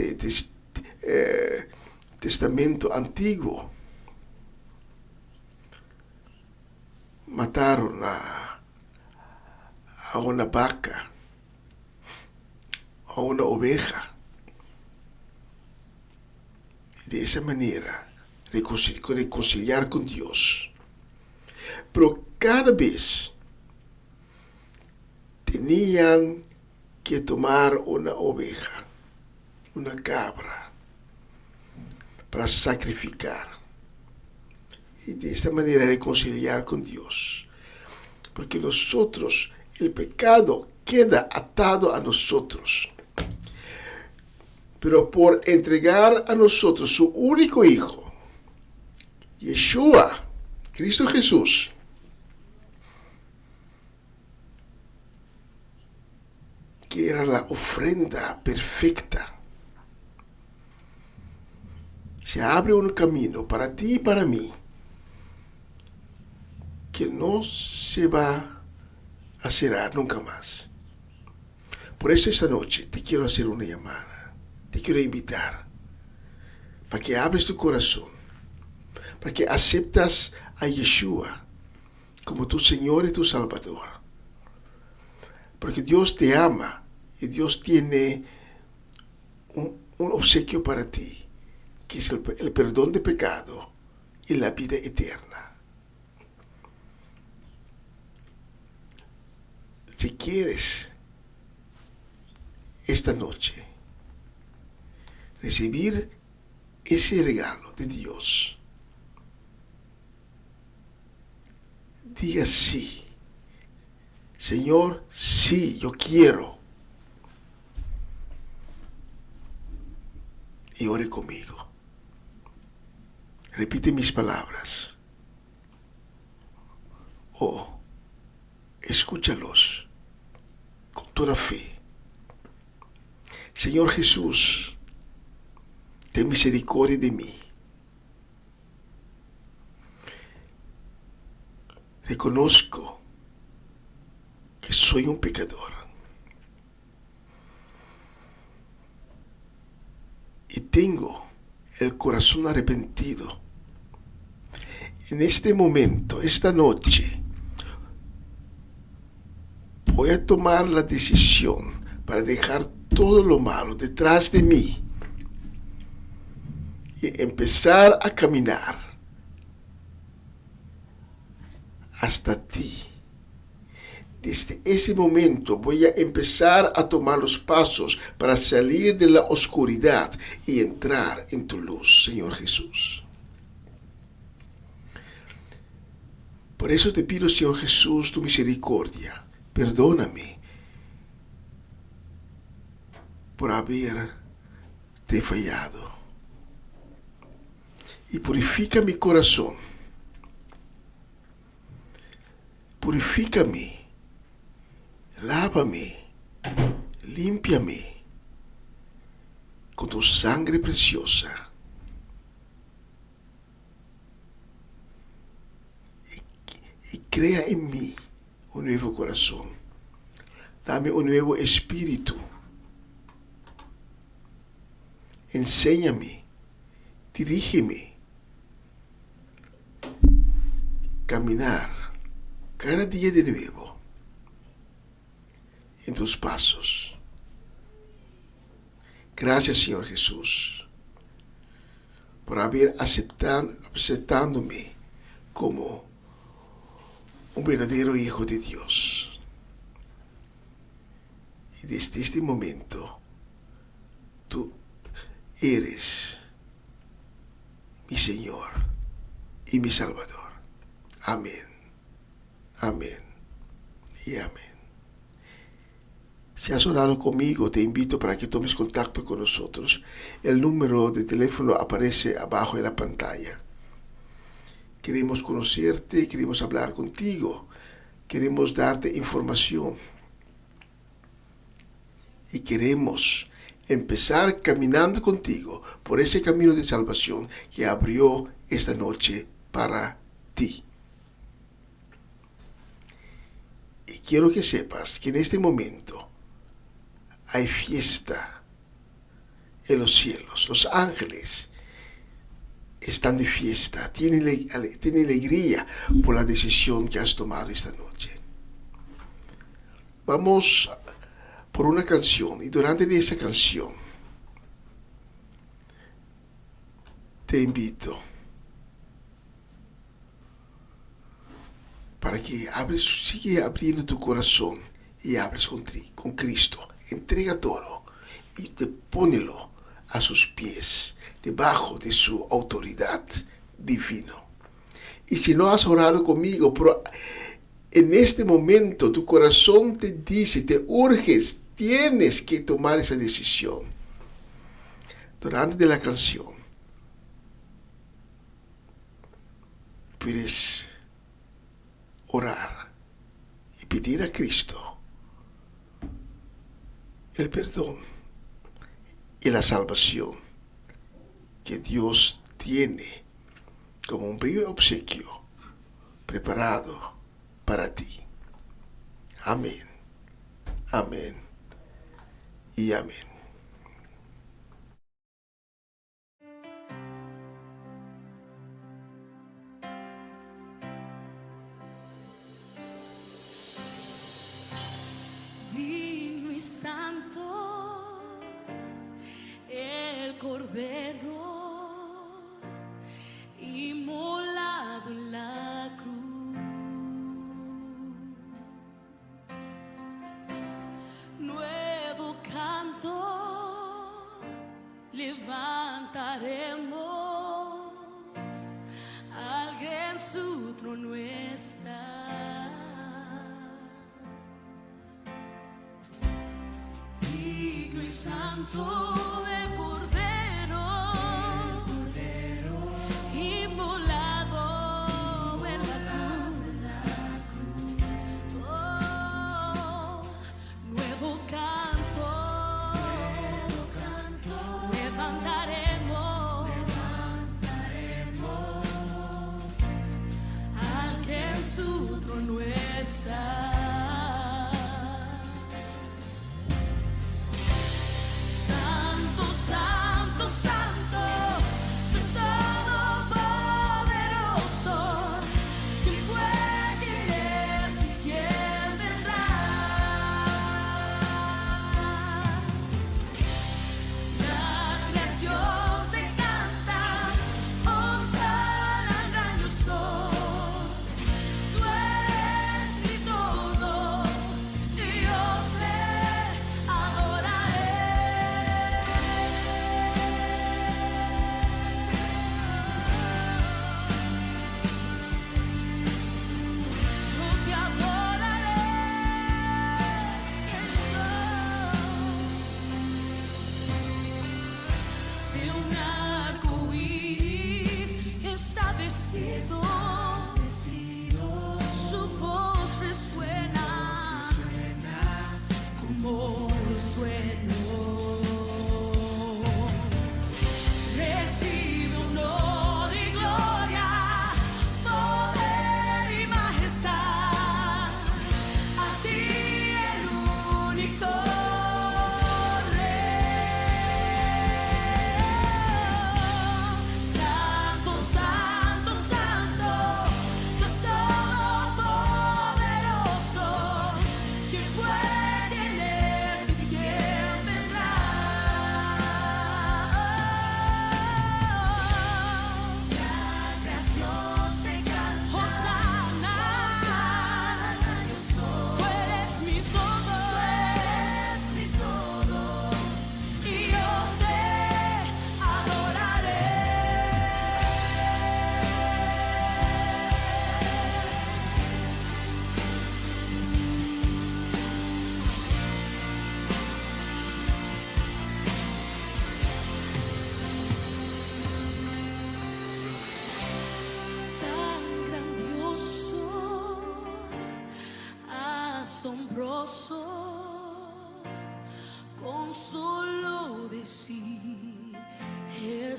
Testamento Antiguo mataron a una vaca, a una oveja. Y de esa manera reconciliar con Dios. Pero cada vez tenían que tomar una oveja, una cabra, para sacrificar. Y de esta manera reconciliar con Dios. Porque nosotros, el pecado queda atado a nosotros. Pero por entregar a nosotros su único Hijo, Yeshua, Cristo Jesús, que era la ofrenda perfecta, se abre un camino para ti y para mí que no se va a cerrar nunca más. Por eso esta noche te quiero hacer una llamada, te quiero invitar para que abres tu corazón, para que aceptas a Yeshua como tu Señor y tu Salvador. Porque Dios te ama y Dios tiene un obsequio para ti, que es el perdón de pecado y la vida eterna. Si quieres esta noche recibir ese regalo de Dios, diga sí. Señor, sí, yo quiero. Y ore conmigo. Repite mis palabras. O escúchalos con toda fe. Señor Jesús, ten misericordia de mí. Reconozco que soy un pecador. Y tengo el corazón arrepentido. En este momento, esta noche, voy a tomar la decisión para dejar todo lo malo detrás de mí y empezar a caminar hasta ti. Desde ese momento voy a empezar a tomar los pasos para salir de la oscuridad y entrar en tu luz, Señor Jesús. Por eso te pido, Señor Jesús, tu misericordia. Perdóname por haberte fallado. Y purifica mi corazón. Purifícame. Lávame, límpiame con tu sangre preciosa. Y crea en mí un nuevo corazón. Dame un nuevo espíritu. Enséñame, dirígeme. Caminar cada día de nuevo en tus pasos. Gracias, Señor Jesús, por haber aceptándome como un verdadero hijo de Dios. Y desde este momento, tú eres mi Señor y mi Salvador. Amén, amén y amén. Si has orado conmigo, te invito para que tomes contacto con nosotros. El número de teléfono aparece abajo en la pantalla. Queremos conocerte, queremos hablar contigo, queremos darte información y queremos empezar caminando contigo por ese camino de salvación que abrió esta noche para ti. Y quiero que sepas que en este momento hay fiesta en los cielos. Los ángeles están de fiesta, tienen alegría por la decisión que has tomado esta noche. Vamos por una canción y durante esa canción te invito para que sigue abriendo tu corazón y hables con Cristo. Entrega todo y pónelo a sus pies, debajo de su autoridad divina. Y si no has orado conmigo, pero en este momento tu corazón te dice, te urges, tienes que tomar esa decisión. Durante la canción, puedes orar y pedir a Cristo el perdón y la salvación que Dios tiene como un bello obsequio preparado para ti. Amén, amén y amén. Digno y santo el Cordero inmolado en la cruz. Nuevo canto levantaremos, alguien en su trono está. Digno y santo el Cordero, inmolado en la cruz. Oh, nuevo canto levantaremos, al que en su trono está. Santo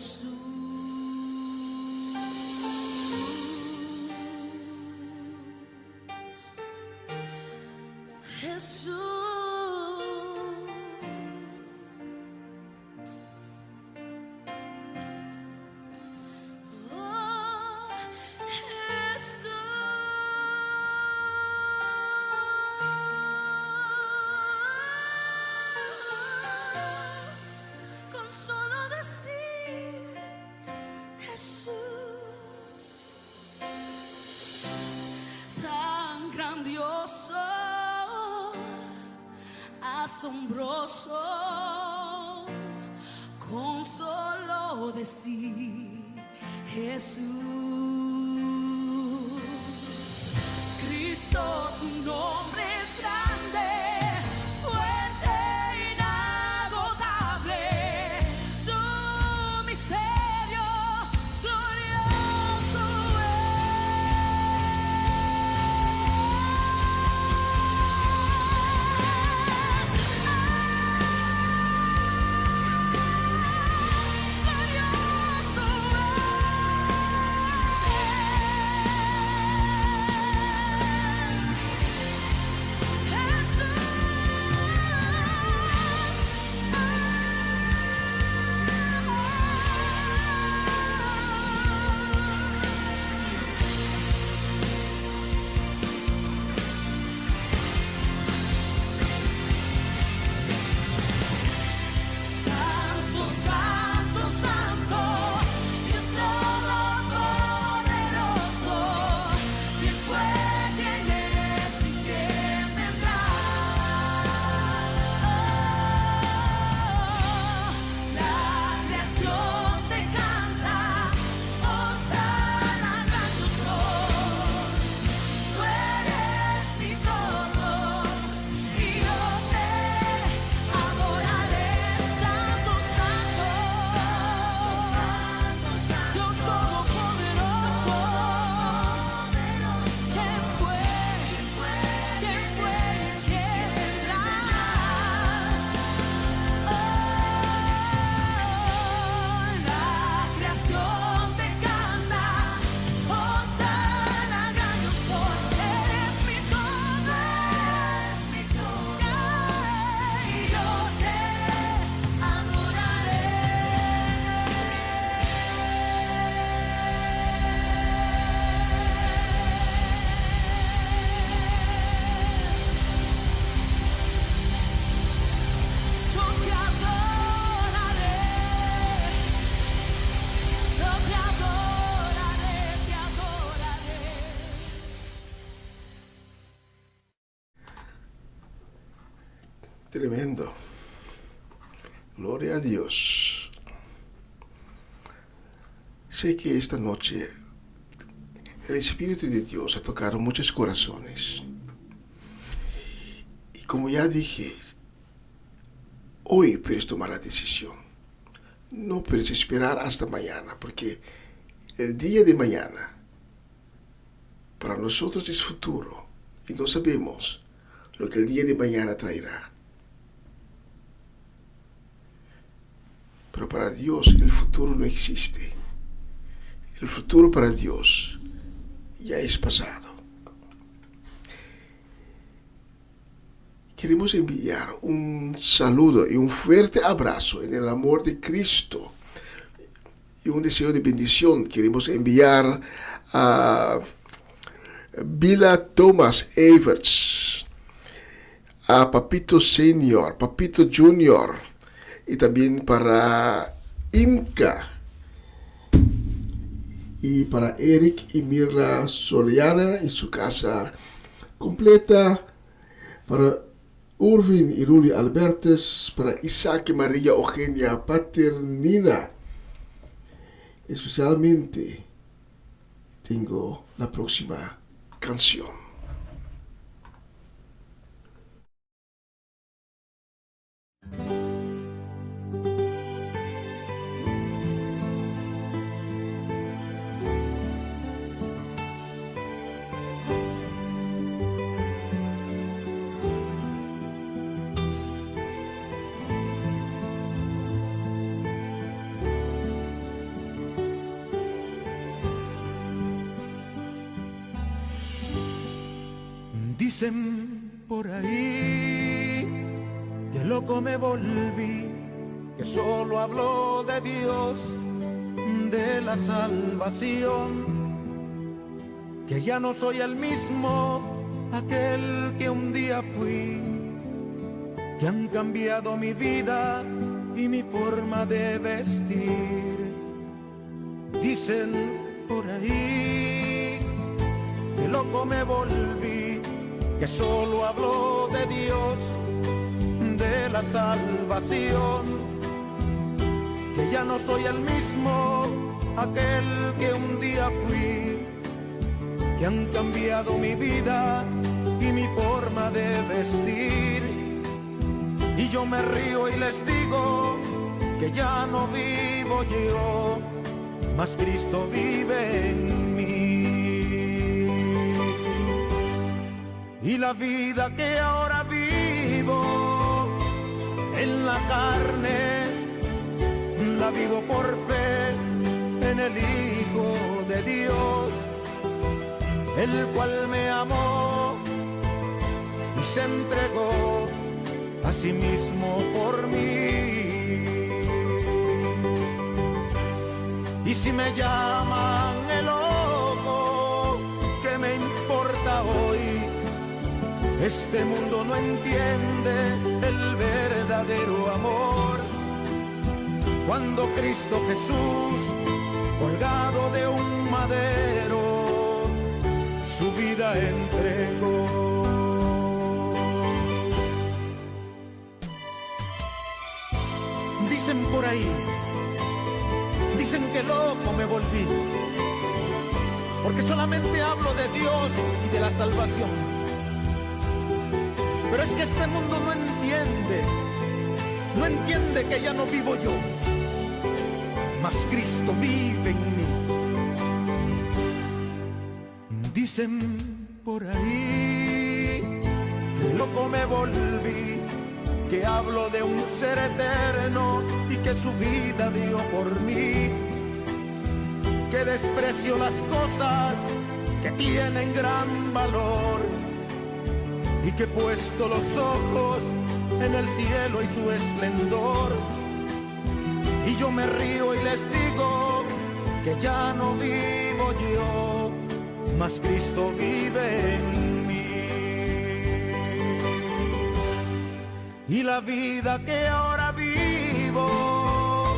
Jesús. Jesús. Oh, Jesús. Con solo decir Jesús. Tan grandioso, asombroso, con solo decir Jesús. Cristo, tu nombre es grande, fuerte, inagotable, tu misterio glorioso Santo, santo, santo, Dios todopoderoso, ¿quién fue, quién es y quién vendrá? La creación te canta, hosana, gran yo soy. Tú eres mi todo y yo te adoraré. Santo, santo, Dios todopoderoso, ¿quién fue, quién vendrá? La creación te canta, hosana, gran yo soy. Eres mi todo, y yo te adoraré. Yo te adoraré, yo te adoraré, te adoraré. Tremendo. Gloria a Dios. Sé que esta noche el Espíritu de Dios ha tocado muchos corazones. Y como ya dije, hoy puedes tomar la decisión. No puedes esperar hasta mañana, porque el día de mañana para nosotros es futuro y no sabemos lo que el día de mañana traerá. Pero para Dios el futuro no existe. El futuro para Dios ya es pasado. Queremos enviar un saludo y un fuerte abrazo en el amor de Cristo y un deseo de bendición. Queremos enviar a Vila Thomas Everts, a Papito Senior, Papito Junior, y también para Imka, y para Eric y Mirla Soliana y su casa completa, para Urvin y Ruli Albertes, para Isaac y María Eugenia Paternina. Especialmente tengo la próxima canción. Dicen por ahí que loco me volví, que solo hablo de Dios, de la salvación, que ya no soy el mismo, aquel que un día fui, que han cambiado mi vida y mi forma de vestir. Dicen por ahí que loco me volví, que solo hablo de Dios, de la salvación, que ya no soy el mismo, aquel que un día fui, que han cambiado mi vida y mi forma de vestir. Y yo me río y les digo que ya no vivo yo, mas Cristo vive en mí. Y la vida que ahora vivo en la carne, la vivo por fe en el Hijo de Dios, el cual me amó y se entregó a sí mismo por mí. Y si me llaman el loco, ¿qué me importa hoy? Este mundo no entiende el verdadero amor. Cuando Cristo Jesús, colgado de un madero, su vida entregó. Dicen por ahí, dicen que loco me volví, porque solamente hablo de Dios y de la salvación. Pero es que este mundo no entiende que ya no vivo yo, mas Cristo vive en mí. Dicen por ahí que loco me volví, que hablo de un ser eterno y que su vida dio por mí, que desprecio las cosas que tienen gran valor y que he puesto los ojos en el cielo y su esplendor. Y yo me río y les digo que ya no vivo yo, mas Cristo vive en mí. Y la vida que ahora vivo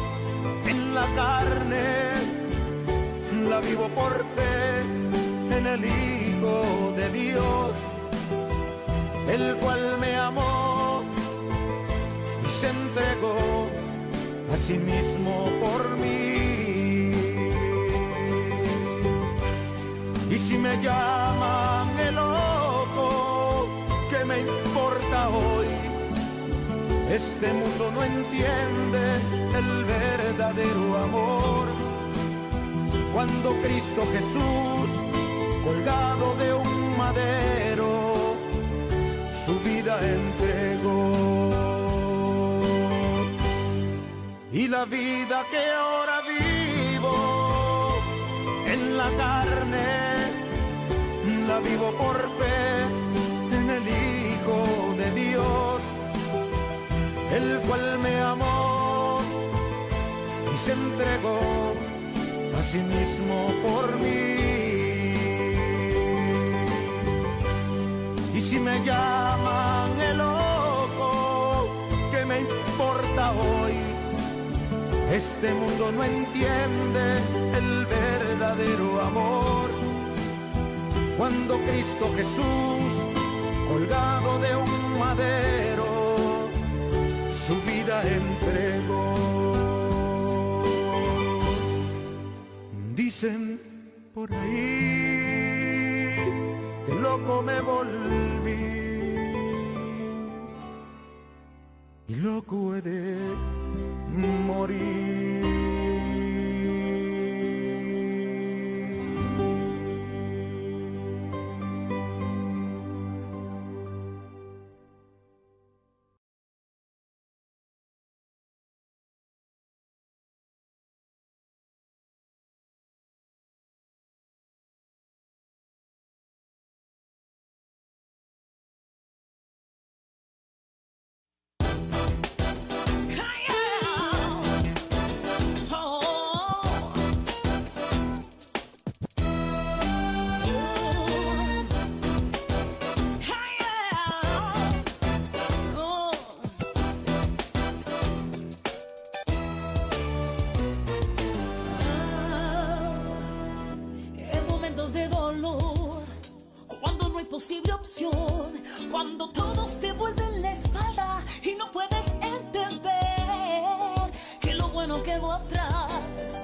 en la carne, la vivo por fe en el Hijo de Dios, el cual me amó y se entregó a sí mismo por mí. Y si me llaman el loco, ¿qué me importa hoy? Este mundo no entiende el verdadero amor. Cuando Cristo Jesús, colgado de un madero, su vida entregó. Y la vida que ahora vivo en la carne, la vivo por fe en el Hijo de Dios, el cual me amó y se entregó a sí mismo por mí. Y si me llaman el loco, ¿qué me importa hoy? Este mundo no entiende el verdadero amor. Cuando Cristo Jesús, colgado de un madero, su vida entregó. Dicen por ahí que loco me volví y loco he de morir. Cuando todos te vuelven la espalda y no puedes entender que lo bueno que vos traes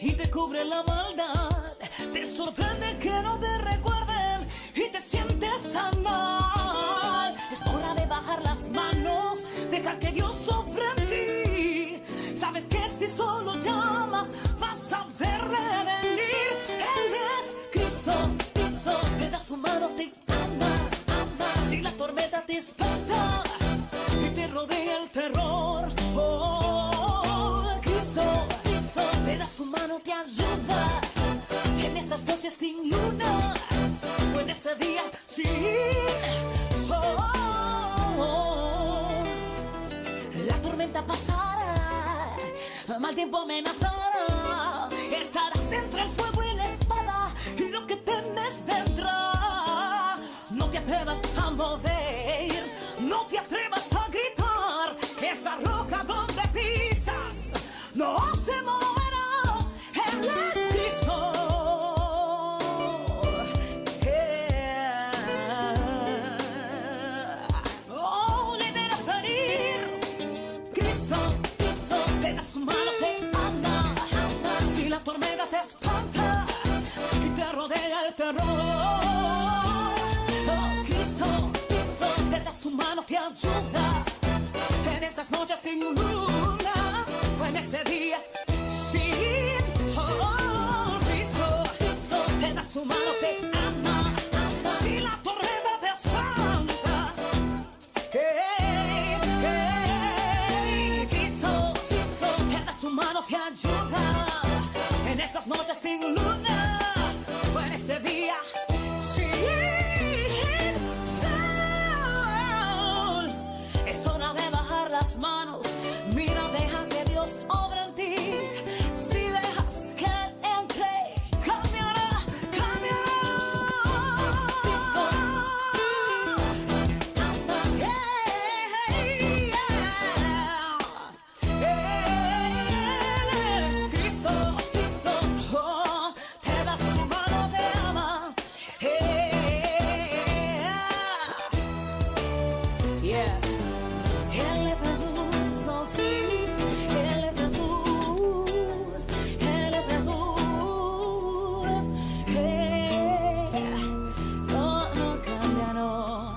y te cubre la maldad. Te sorprende que no te recuerden y te sientes tan mal. Es hora de bajar las manos, dejar que Dios sobre ti. Sabes que si solo llamas vas a verle venir. Él es Cristo, Cristo, te da su mano, te ama, ama. Si la tormenta te espanta y te rodea el terror, oh, Cristo, Cristo, te da su mano, te ayuda. En esas noches sin luna o en ese día sin sol, la tormenta pasará, mal tiempo amenazará. Estarás entre el fuego y la espada y lo que temes vendrá. No te atrevas a mover, no te atrevas a gritar. Esa roca donde pisas no se moverá. Él es Cristo. Oh, le verás venir. Cristo, Cristo, te da su mano, te ama. Si la tormenta te espanta y te rodea el terror, oh, Cristo, Cristo, te da su mano, te ayuda. En esas noches sin luna o en ese día sin sol, Cristo, Cristo, te da su mano, te ama. Si la tormenta te espanta, Cristo, Cristo, te da su mano, te ayuda. En esas noches sin luna o en ese día sin sol, es hora de bajar las manos. Mira, deja que Dios obre en ti. Si dejas que Él entre, cambiará, cambiará. Él es Cristo, Cristo, oh, te da su mano, te ama. Yeah. Él es Jesús, oh sí, Él es Jesús, Él es Jesús. No, no cambia, no,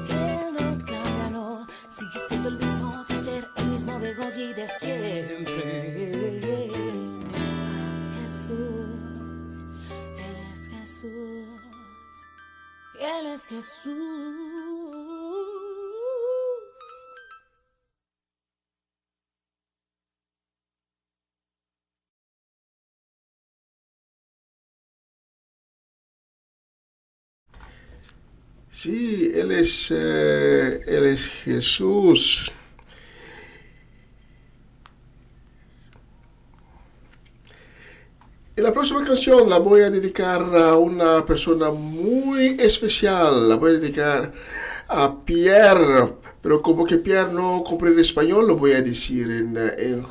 Él no cambia, no. Sigue siendo el mismo de ayer, el mismo de hoy y de siempre. Jesús, Él es Jesús, Él es Jesús. Sí, Él es Jesús. Y la próxima canción la voy a dedicar a una persona muy especial. La voy a dedicar a Pierre. Pero como que Pierre no comprende español, lo voy a decir en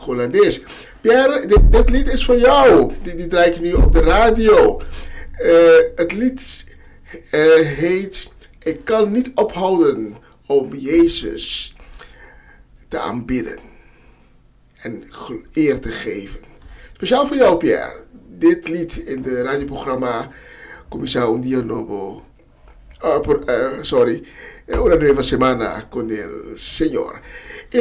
holandés. Pierre, dit lied is van jou. Die draai ik nu op de radio. Het lied heet Ik kan niet ophouden om Jezus te aanbidden en eer te geven. Speciaal voor jou, Pierre. Dit lied in de radioprogramma Comenzão un Día Nuevo. Una nueva semana con el Señor. Y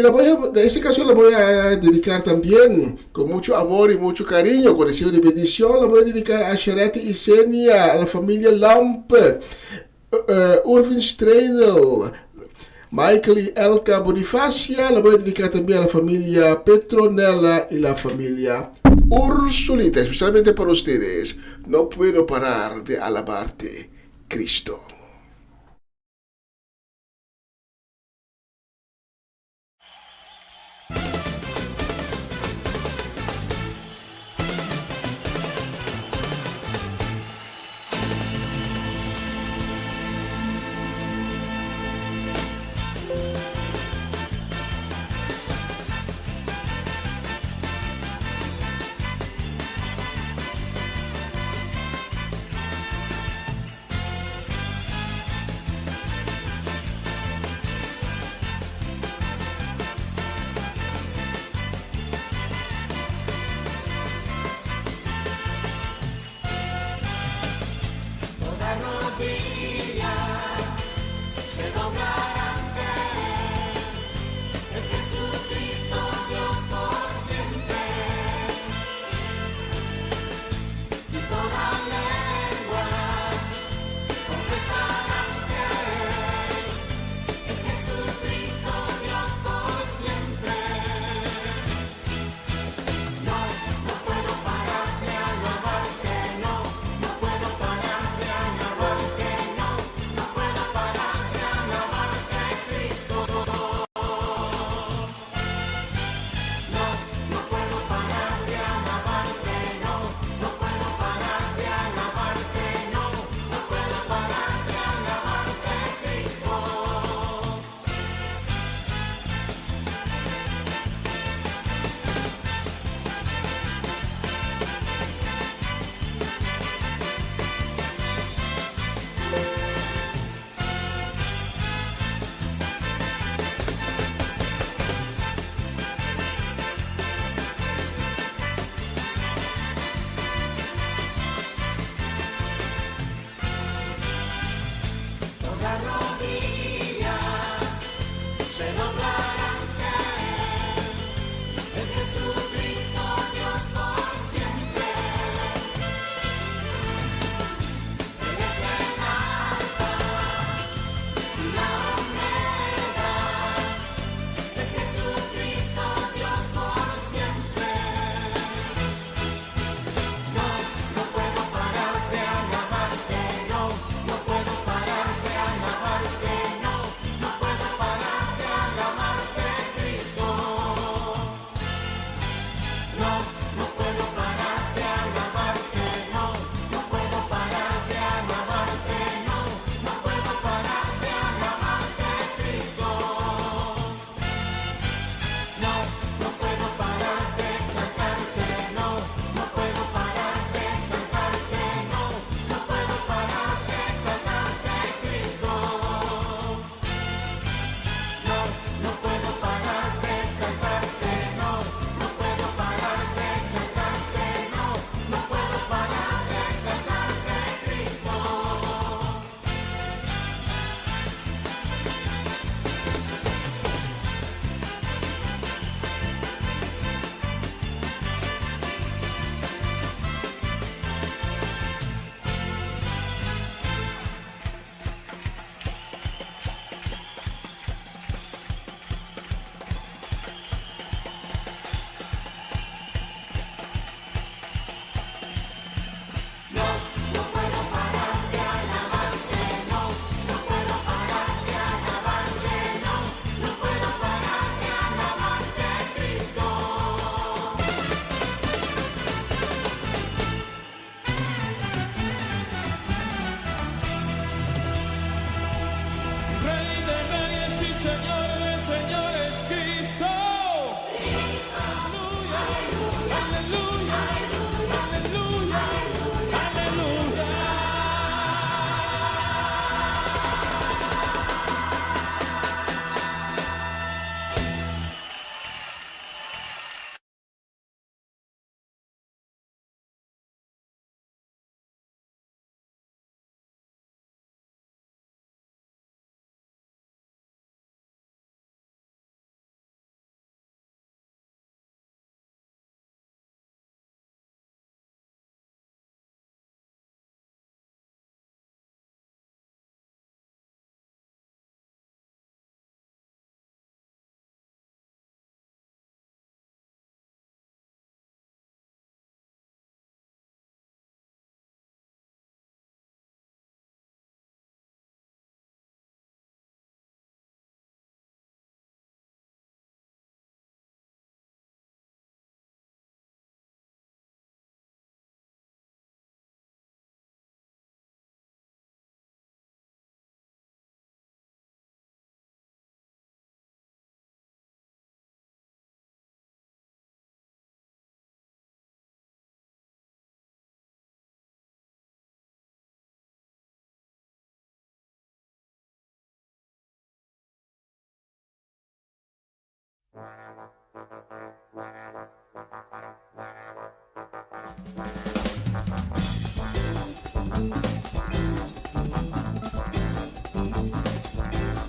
esta canción la voy a dedicar también con mucho amor y mucho cariño, con deseo de bendición. La voy a dedicar a Charette y Senia, a la familia Lamp, Urvin Stredel, Michael y Elka Bonifacia. La voy a dedicar también a la familia Petronella y la familia Ursulita, especialmente para ustedes. No puedo parar de alabarte, Cristo.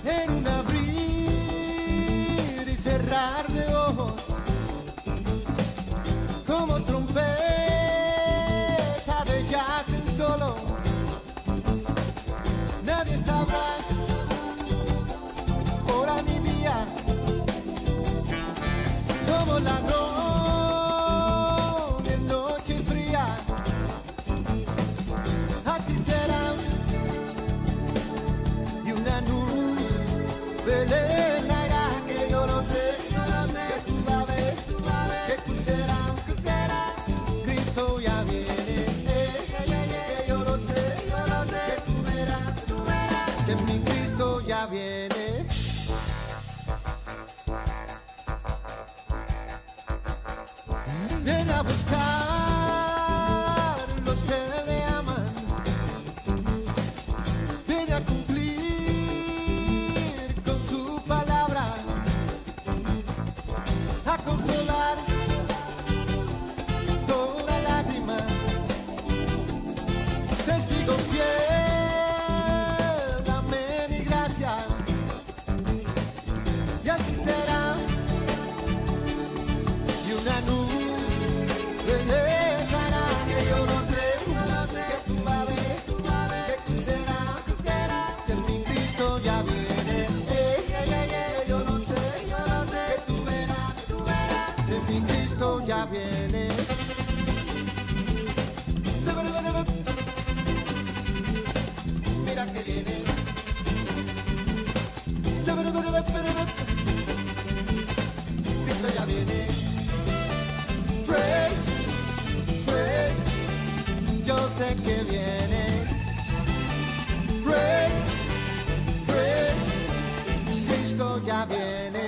En un abrir y cerrar de ojos, como trompeta de jazz en solo, nadie sabrá hora ni día, como la noche fría, así será, y una nube llenará, que yo lo sé, que tú vas a ver, que tú serás, Cristo ya viene, que yo lo sé, que tú verás, que mi Cristo ya viene. Viene a buscar los que le aman, viene a cumplir con su palabra, a consolar toda lágrima, testigo fiel, dame mi gracia, y así será, y una nube dejará, que yo no sé, que tú vas a ver, que tú serás, que mi Cristo ya viene, que yo no sé, que tú verás, que mi Cristo ya viene. Mira que viene. Cristo ya viene. Praise, praise, yo sé que viene. Praise, praise, Cristo ya viene.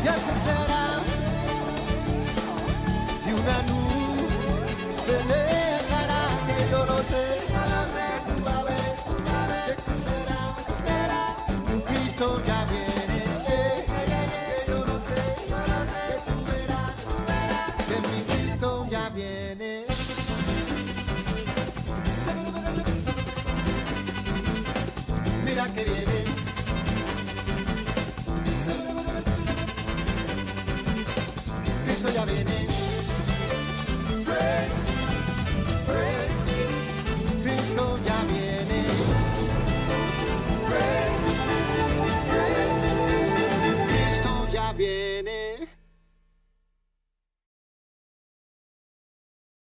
Y así será, y una nube dejará, que yo lo sé, tú vas a ver, que tú serás, Cristo ya viene, que yo lo sé, que tú verás, que mi Cristo ya viene. Mira que viene. Cristo ya viene. Praise, praise, Cristo ya viene. Praise, praise, Cristo ya viene.